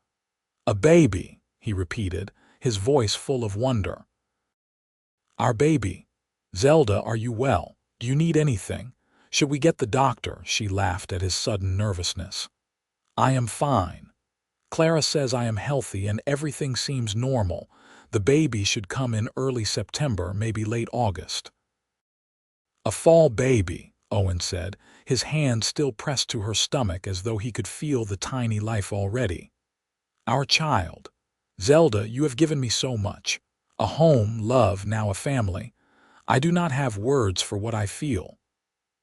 "A baby," he repeated, his voice full of wonder. "Our baby. Zelda, are you well? Do you need anything? Should we get the doctor?" She laughed at his sudden nervousness. "I am fine. Clara says I am healthy and everything seems normal. The baby should come in early September, maybe late August." "A fall baby," Owen said, his hand still pressed to her stomach as though he could feel the tiny life already. "Our child. Zelda, you have given me so much. A home, love, now a family. I do not have words for what I feel."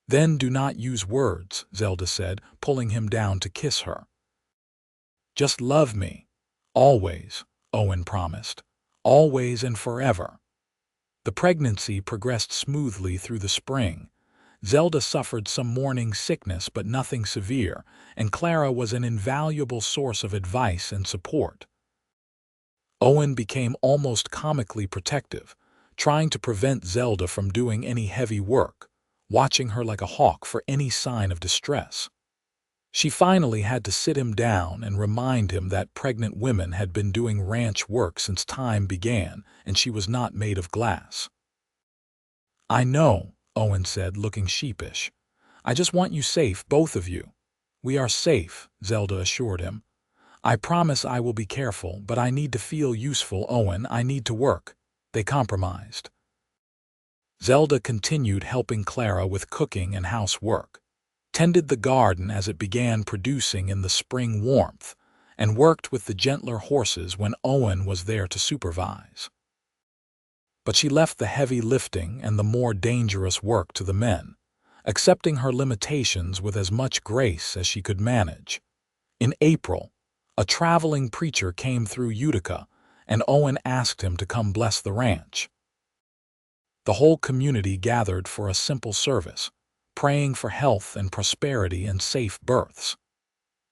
"Then do not use words," Zelda said, pulling him down to kiss her. "Just love me. Always," Owen promised. "Always and forever." The pregnancy progressed smoothly through the spring. Zelda suffered some morning sickness but nothing severe, and Clara was an invaluable source of advice and support. Owen became almost comically protective, trying to prevent Zelda from doing any heavy work, watching her like a hawk for any sign of distress. She finally had to sit him down and remind him that pregnant women had been doing ranch work since time began, and she was not made of glass. "I know," Owen said, looking sheepish. "I just want you safe, both of you." "We are safe," Zelda assured him. "I promise I will be careful, but I need to feel useful, Owen. I need to work." They compromised. Zelda continued helping Clara with cooking and housework, tended the garden as it began producing in the spring warmth, and worked with the gentler horses when Owen was there to supervise. But she left the heavy lifting and the more dangerous work to the men, accepting her limitations with as much grace as she could manage. In April, a traveling preacher came through Utica, and Owen asked him to come bless the ranch. The whole community gathered for a simple service, praying for health and prosperity and safe births.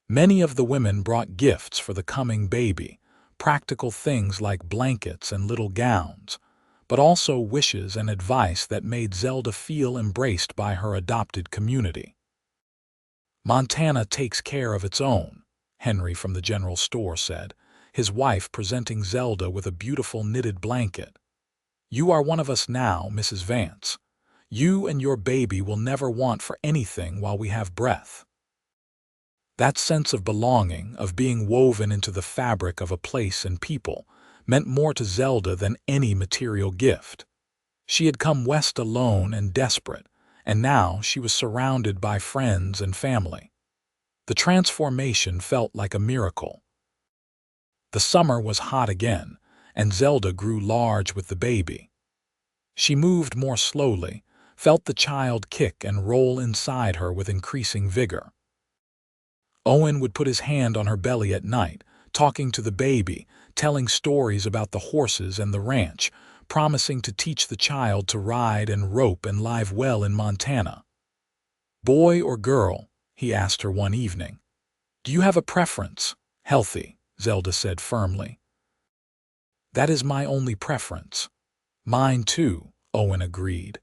Many of the women brought gifts for the coming baby, practical things like blankets and little gowns, but also wishes and advice that made Zelda feel embraced by her adopted community. "Montana takes care of its own," Henry from the general store said, his wife presenting Zelda with a beautiful knitted blanket. "You are one of us now, Mrs. Vance. You and your baby will never want for anything while we have breath." That sense of belonging, of being woven into the fabric of a place and people, meant more to Zelda than any material gift. She had come west alone and desperate, and now she was surrounded by friends and family. The transformation felt like a miracle. The summer was hot again, and Zelda grew large with the baby. She moved more slowly, felt the child kick and roll inside her with increasing vigor. Owen would put his hand on her belly at night, talking to the baby, telling stories about the horses and the ranch, promising to teach the child to ride and rope and live well in Montana. "Boy or girl?" he asked her one evening. "Do you have a preference?" "Healthy," Zelda said firmly. "That is my only preference." "Mine too," Owen agreed.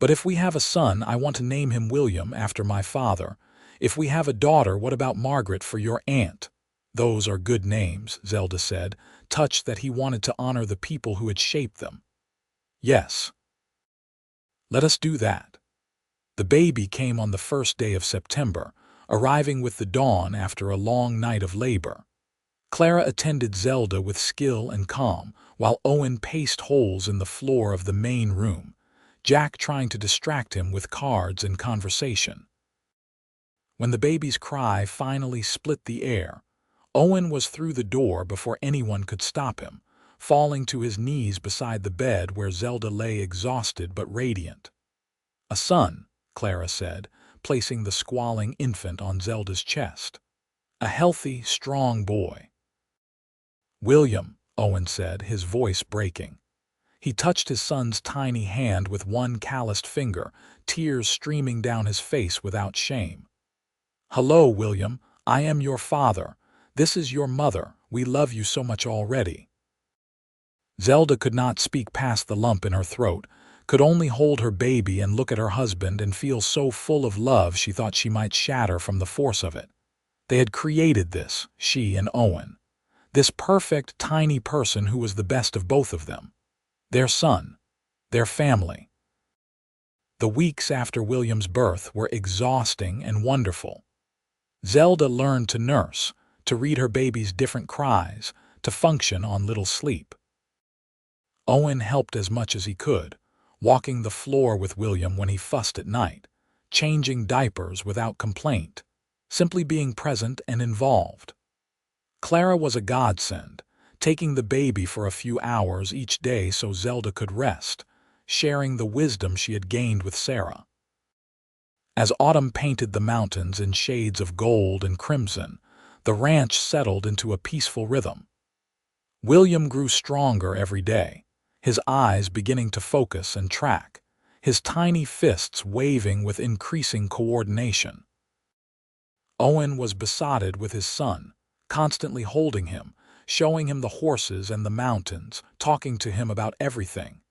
"But if we have a son, I want to name him William, after my father. If we have a daughter, what about Margaret for your aunt?" "Those are good names," Zelda said, touched that he wanted to honor the people who had shaped them. "Yes. Let us do that." The baby came on the first day of September, arriving with the dawn after a long night of labor. Clara attended Zelda with skill and calm, while Owen paced holes in the floor of the main room, Jack trying to distract him with cards and conversation. When the baby's cry finally split the air, Owen was through the door before anyone could stop him, falling to his knees beside the bed where Zelda lay exhausted but radiant. "A son," Clara said, placing the squalling infant on Zelda's chest. "A healthy, strong boy." "William," Owen said, his voice breaking. He touched his son's tiny hand with one calloused finger, tears streaming down his face without shame. "Hello, William. I am your father. This is your mother. We love you so much already." Zelda could not speak past the lump in her throat, could only hold her baby and look at her husband and feel so full of love she thought she might shatter from the force of it. They had created this, she and Owen. This perfect, tiny person who was the best of both of them. Their son. Their family. The weeks after William's birth were exhausting and wonderful. Zelda learned to nurse, to read her baby's different cries, to function on little sleep. Owen helped as much as he could, walking the floor with William when he fussed at night, changing diapers without complaint, simply being present and involved. Clara was a godsend, taking the baby for a few hours each day so Zelda could rest, sharing the wisdom she had gained with Sarah. As autumn painted the mountains in shades of gold and crimson, the ranch settled into a peaceful rhythm. William grew stronger every day, his eyes beginning to focus and track, his tiny fists waving with increasing coordination. Owen was besotted with his son, constantly holding him, showing him the horses and the mountains, talking to him about everything.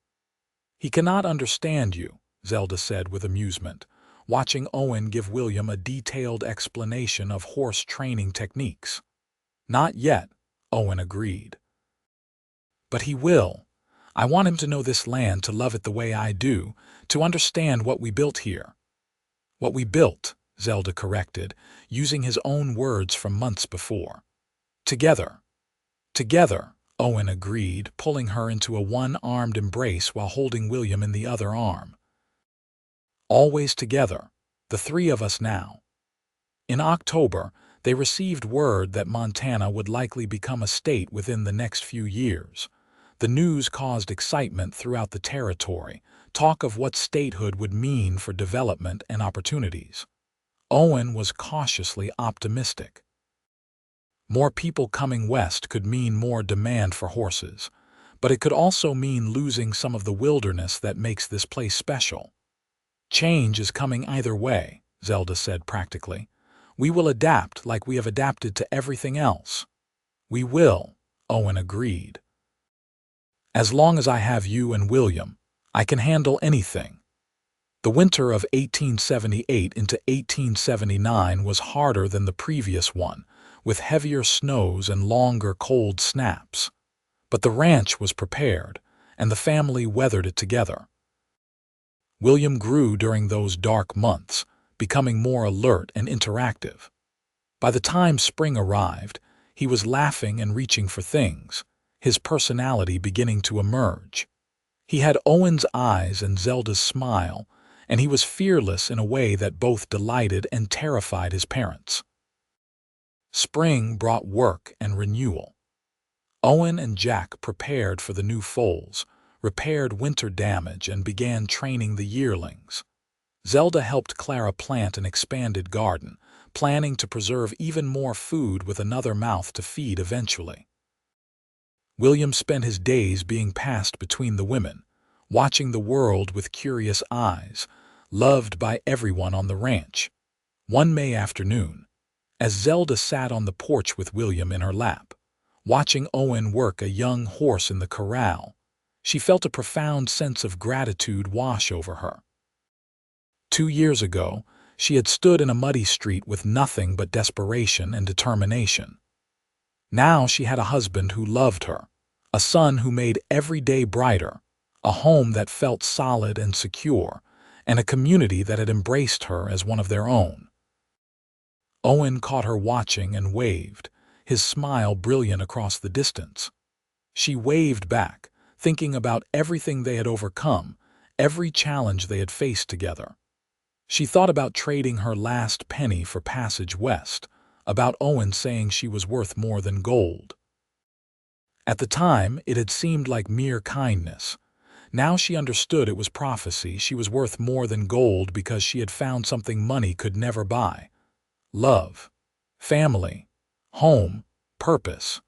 "He cannot understand you," Zelda said with amusement, watching Owen give William a detailed explanation of horse training techniques. "Not yet," Owen agreed. "But he will. I want him to know this land, to love it the way I do, to understand what we built here." "What we built," Zelda corrected, using his own words from months before. "Together." "Together," Owen agreed, pulling her into a one-armed embrace while holding William in the other arm. "Always together, the three of us now." In October, they received word that Montana would likely become a state within the next few years. The news caused excitement throughout the territory, talk of what statehood would mean for development and opportunities. Owen was cautiously optimistic. More people coming west could mean more demand for horses, but it could also mean losing some of the wilderness that makes this place special. "Change is coming either way," Zelda said practically. "We will adapt like we have adapted to everything else." "We will," Owen agreed. "As long as I have you and William, I can handle anything." The winter of 1878 into 1879 was harder than the previous one, with heavier snows and longer cold snaps. But the ranch was prepared, and the family weathered it together. William grew during those dark months, becoming more alert and interactive. By the time spring arrived, he was laughing and reaching for things, his personality beginning to emerge. He had Owen's eyes and Zelda's smile, and he was fearless in a way that both delighted and terrified his parents. Spring brought work and renewal. Owen and Jack prepared for the new foals, repaired winter damage, and began training the yearlings. Zelda helped Clara plant an expanded garden, planning to preserve even more food with another mouth to feed eventually. William spent his days being passed between the women, watching the world with curious eyes, loved by everyone on the ranch. One May afternoon, as Zelda sat on the porch with William in her lap, watching Owen work a young horse in the corral, she felt a profound sense of gratitude wash over her. 2 years ago, she had stood in a muddy street with nothing but desperation and determination. Now she had a husband who loved her, a son who made every day brighter, a home that felt solid and secure, and a community that had embraced her as one of their own. Owen caught her watching and waved, his smile brilliant across the distance. She waved back, thinking about everything they had overcome, every challenge they had faced together. She thought about trading her last penny for passage west, about Owen saying she was worth more than gold. At the time, it had seemed like mere kindness. Now she understood it was prophecy. She was worth more than gold because she had found something money could never buy. Love, family, home, purpose.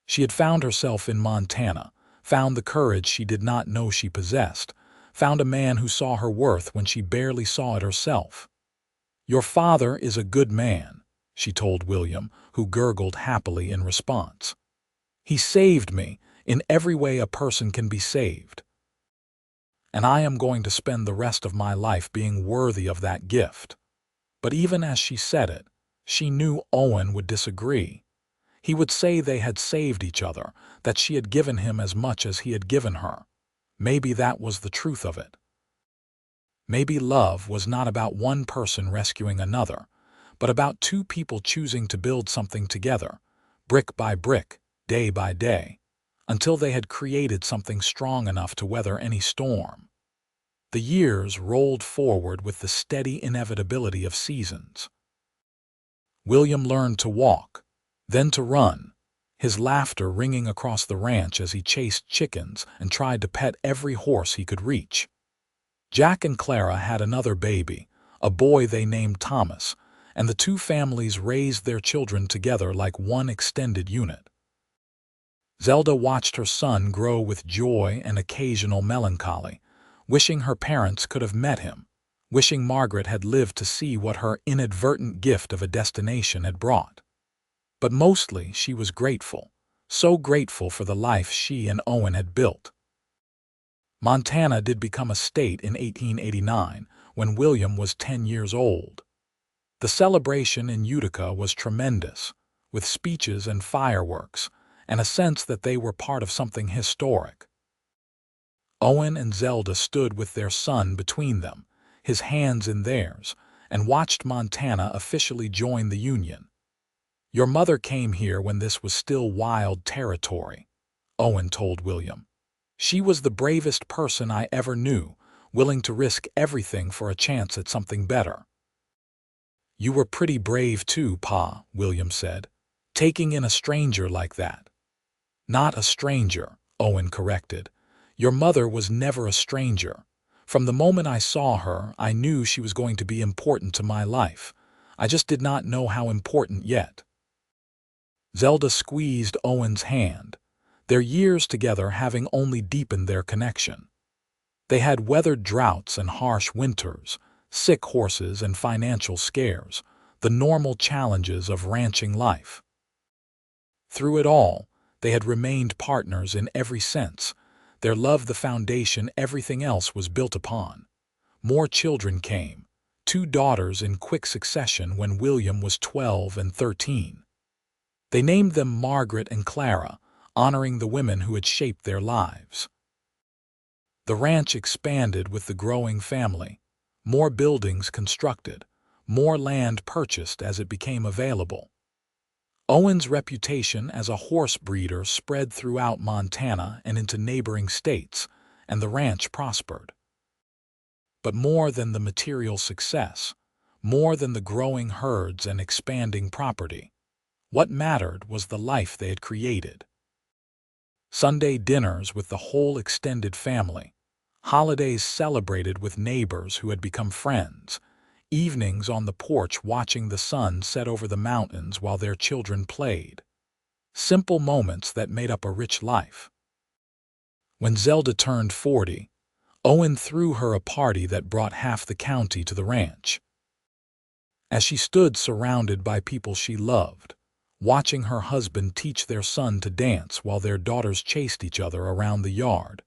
She had found herself in Montana, found the courage she did not know she possessed, found a man who saw her worth when she barely saw it herself. "Your father is a good man," she told William, who gurgled happily in response. "He saved me in every way a person can be saved. And I am going to spend the rest of my life being worthy of that gift." But even as she said it, she knew Owen would disagree. He would say they had saved each other, that she had given him as much as he had given her. Maybe that was the truth of it. Maybe love was not about one person rescuing another, but about two people choosing to build something together, brick by brick, day by day, until they had created something strong enough to weather any storm. The years rolled forward with the steady inevitability of seasons. William learned to walk, then to run, his laughter ringing across the ranch as he chased chickens and tried to pet every horse he could reach. Jack and Clara had another baby, a boy they named Thomas, and the two families raised their children together like one extended unit. Zelda watched her son grow with joy and occasional melancholy, wishing her parents could have met him, wishing Margaret had lived to see what her inadvertent gift of a destination had brought. But mostly she was grateful, so grateful for the life she and Owen had built. Montana did become a state in 1889 when William was 10 years old. The celebration in Utica was tremendous, with speeches and fireworks, and a sense that they were part of something historic. Owen and Zelda stood with their son between them, his hands in theirs, and watched Montana officially join the Union. "Your mother came here when this was still wild territory," Owen told William. "She was the bravest person I ever knew, willing to risk everything for a chance at something better." "You were pretty brave too, Pa," William said, "taking in a stranger like that." "Not a stranger," Owen corrected. "Your mother was never a stranger. From the moment I saw her, I knew she was going to be important to my life. I just did not know how important yet." Zelda squeezed Owen's hand, their years together having only deepened their connection. They had weathered droughts and harsh winters, sick horses and financial scares, the normal challenges of ranching life. Through it all, they had remained partners in every sense, their love the foundation everything else was built upon. More children came, 2 daughters in quick succession when William was 12 and 13. They named them Margaret and Clara, honoring the women who had shaped their lives. The ranch expanded with the growing family, more buildings constructed, more land purchased as it became available. Owen's reputation as a horse breeder spread throughout Montana and into neighboring states, and the ranch prospered. But more than the material success, more than the growing herds and expanding property, what mattered was the life they had created. Sunday dinners with the whole extended family, holidays celebrated with neighbors who had become friends, evenings on the porch watching the sun set over the mountains while their children played. Simple moments that made up a rich life. When Zelda turned 40, Owen threw her a party that brought half the county to the ranch. As she stood surrounded by people she loved, watching her husband teach their son to dance while their daughters chased each other around the yard,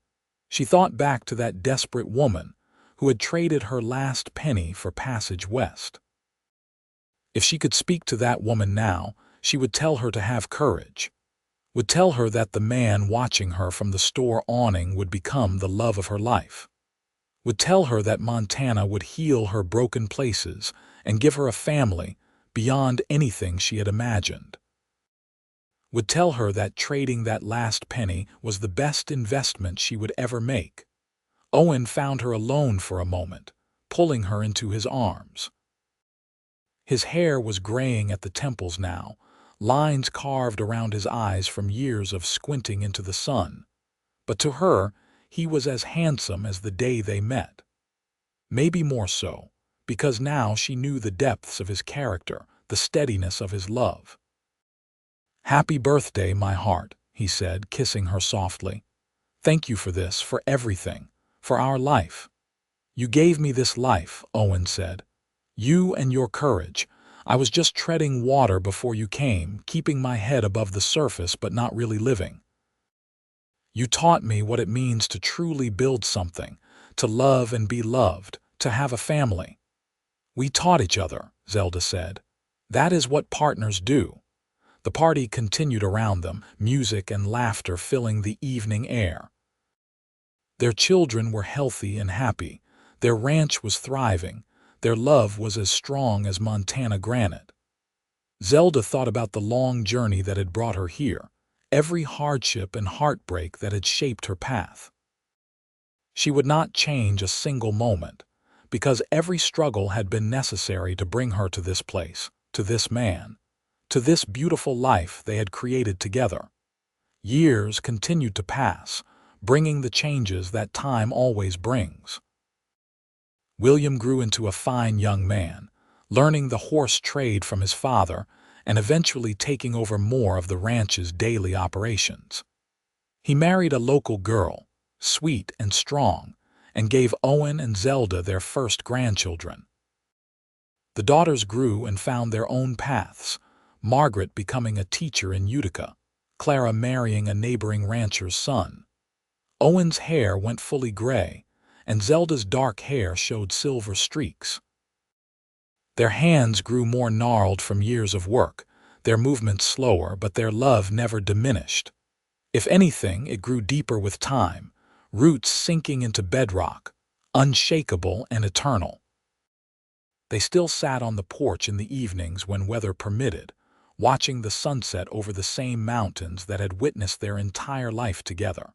she thought back to that desperate woman who had traded her last penny for passage west. If she could speak to that woman now, she would tell her to have courage, would tell her that the man watching her from the store awning would become the love of her life, would tell her that Montana would heal her broken places and give her a family beyond anything she had imagined, would tell her that trading that last penny was the best investment she would ever make. Owen found her alone for a moment, pulling her into his arms. His hair was graying at the temples now, lines carved around his eyes from years of squinting into the sun. But to her, he was as handsome as the day they met. Maybe more so, because now she knew the depths of his character, the steadiness of his love. "Happy birthday, my heart," he said, kissing her softly. "Thank you for this, for everything, for our life." "You gave me this life," Owen said. You and your courage. I was just treading water before you came, keeping my head above the surface but not really living. You taught me what it means to truly build something, to love and be loved, to have a family. We taught each other, Zelda said. That is what partners do. The party continued around them, music and laughter filling the evening air. Their children were healthy and happy. Their ranch was thriving. Their love was as strong as Montana granite. Zelda thought about the long journey that had brought her here, every hardship and heartbreak that had shaped her path. She would not change a single moment, because every struggle had been necessary to bring her to this place, to this man, to this beautiful life they had created together. Years continued to pass, bringing the changes that time always brings. William grew into a fine young man, learning the horse trade from his father and eventually taking over more of the ranch's daily operations. He married a local girl, sweet and strong, and gave Owen and Zelda their first grandchildren. The daughters grew and found their own paths, Margaret becoming a teacher in Utica, Clara marrying a neighboring rancher's son. Owen's hair went fully gray, and Zelda's dark hair showed silver streaks. Their hands grew more gnarled from years of work, their movements slower, but their love never diminished. If anything, it grew deeper with time, roots sinking into bedrock, unshakable and eternal. They still sat on the porch in the evenings when weather permitted, watching the sunset over the same mountains that had witnessed their entire life together.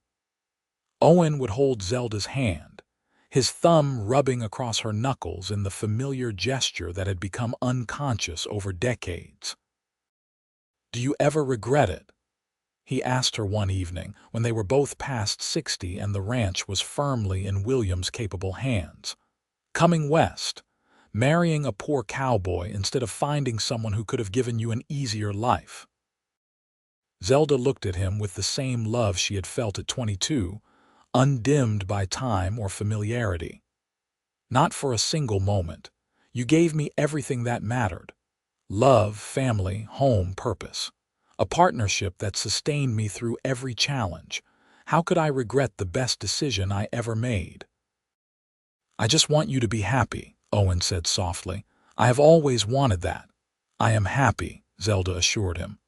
Owen would hold Zelda's hand, his thumb rubbing across her knuckles in the familiar gesture that had become unconscious over decades. "Do you ever regret it?" he asked her one evening when they were both past 60 and the ranch was firmly in William's capable hands. Coming west, marrying a poor cowboy instead of finding someone who could have given you an easier life. Zelda looked at him with the same love she had felt at 22, undimmed by time or familiarity. "Not for a single moment. You gave me everything that mattered. Love, family, home, purpose. A partnership that sustained me through every challenge. How could I regret the best decision I ever made?" "I just want you to be happy," Owen said softly. "I have always wanted that." "I am happy," Zelda assured him.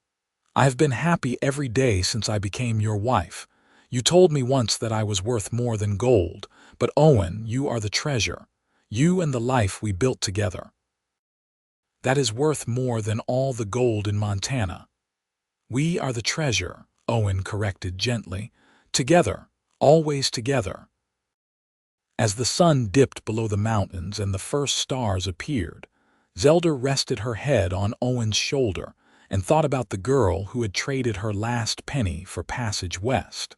"I have been happy every day since I became your wife. You told me once that I was worth more than gold, but Owen, you are the treasure. You and the life we built together. That is worth more than all the gold in Montana." "We are the treasure," Owen corrected gently. "Together, always together." As the sun dipped below the mountains and the first stars appeared, Zelda rested her head on Owen's shoulder and thought about the girl who had traded her last penny for passage west.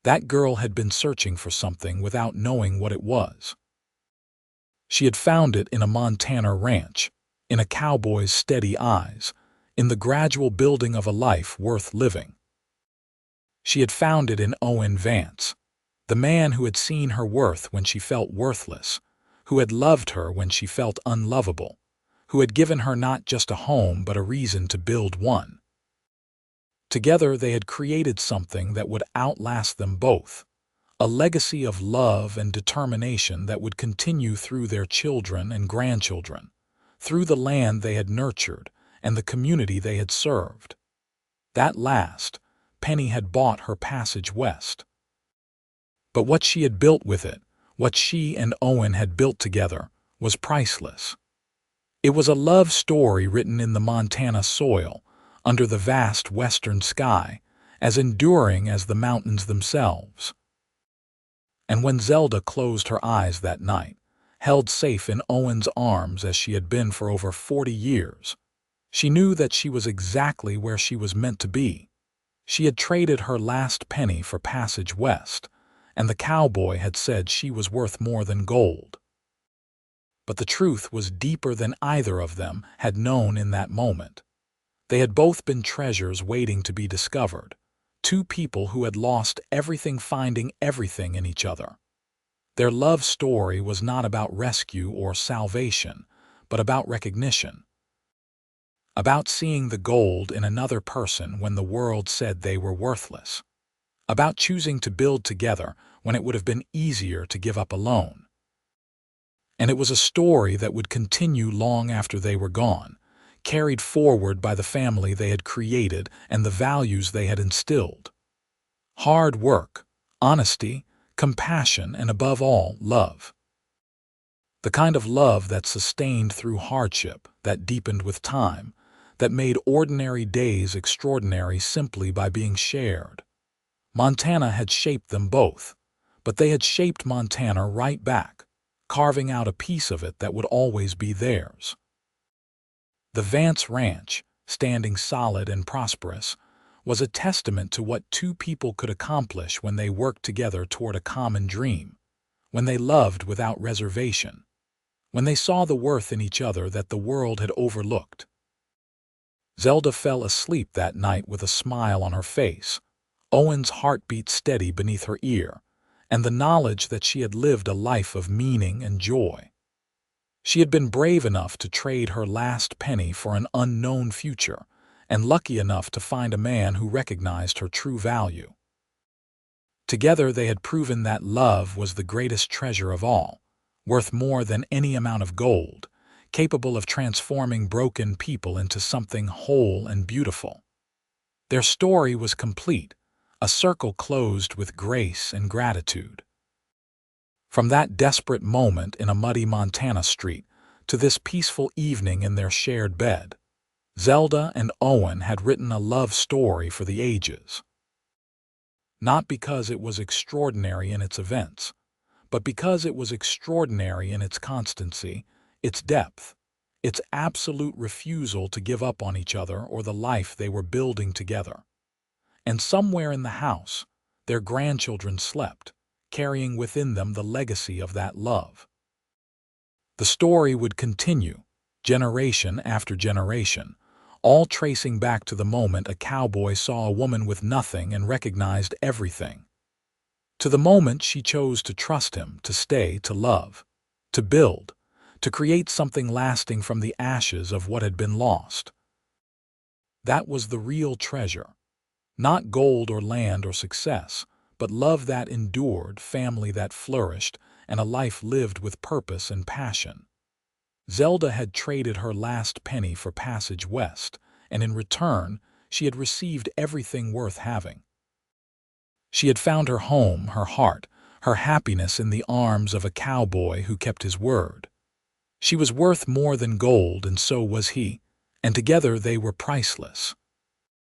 That girl had been searching for something without knowing what it was. She had found it in a Montana ranch, in a cowboy's steady eyes, in the gradual building of a life worth living. She had found it in Owen Vance, the man who had seen her worth when she felt worthless, who had loved her when she felt unlovable, who had given her not just a home but a reason to build one. Together they had created something that would outlast them both, a legacy of love and determination that would continue through their children and grandchildren, through the land they had nurtured and the community they had served. That last penny had bought her passage west. But what she had built with it, what she and Owen had built together, was priceless. It was a love story written in the Montana soil, under the vast western sky, as enduring as the mountains themselves. And when Zelda closed her eyes that night, held safe in Owen's arms as she had been for over 40 years, she knew that she was exactly where she was meant to be. She had traded her last penny for passage west, and the cowboy had said she was worth more than gold. But the truth was deeper than either of them had known in that moment. They had both been treasures waiting to be discovered, two people who had lost everything finding everything in each other. Their love story was not about rescue or salvation, but about recognition. About seeing the gold in another person when the world said they were worthless. About choosing to build together when it would have been easier to give up alone. And it was a story that would continue long after they were gone, carried forward by the family they had created and the values they had instilled. Hard work, honesty, compassion, and above all, love. The kind of love that sustained through hardship, that deepened with time, that made ordinary days extraordinary simply by being shared. Montana had shaped them both, but they had shaped Montana right back, carving out a piece of it that would always be theirs. The Vance Ranch, standing solid and prosperous, was a testament to what two people could accomplish when they worked together toward a common dream, when they loved without reservation, when they saw the worth in each other that the world had overlooked. Zelda fell asleep that night with a smile on her face, Owen's heartbeat steady beneath her ear, and the knowledge that she had lived a life of meaning and joy. She had been brave enough to trade her last penny for an unknown future, and lucky enough to find a man who recognized her true value. Together they had proven that love was the greatest treasure of all, worth more than any amount of gold, capable of transforming broken people into something whole and beautiful. Their story was complete, a circle closed with grace and gratitude. From that desperate moment in a muddy Montana street to this peaceful evening in their shared bed, Zelda and Owen had written a love story for the ages. Not because it was extraordinary in its events, but because it was extraordinary in its constancy, its depth, its absolute refusal to give up on each other or the life they were building together. And somewhere in the house, their grandchildren slept, carrying within them the legacy of that love. The story would continue, generation after generation, all tracing back to the moment a cowboy saw a woman with nothing and recognized everything. To the moment she chose to trust him, to stay, to love, to build, to create something lasting from the ashes of what had been lost. That was the real treasure. Not gold or land or success, but love that endured, family that flourished, and a life lived with purpose and passion. Zelda had traded her last penny for passage west, and in return, she had received everything worth having. She had found her home, her heart, her happiness in the arms of a cowboy who kept his word. She was worth more than gold, and so was he, and together they were priceless.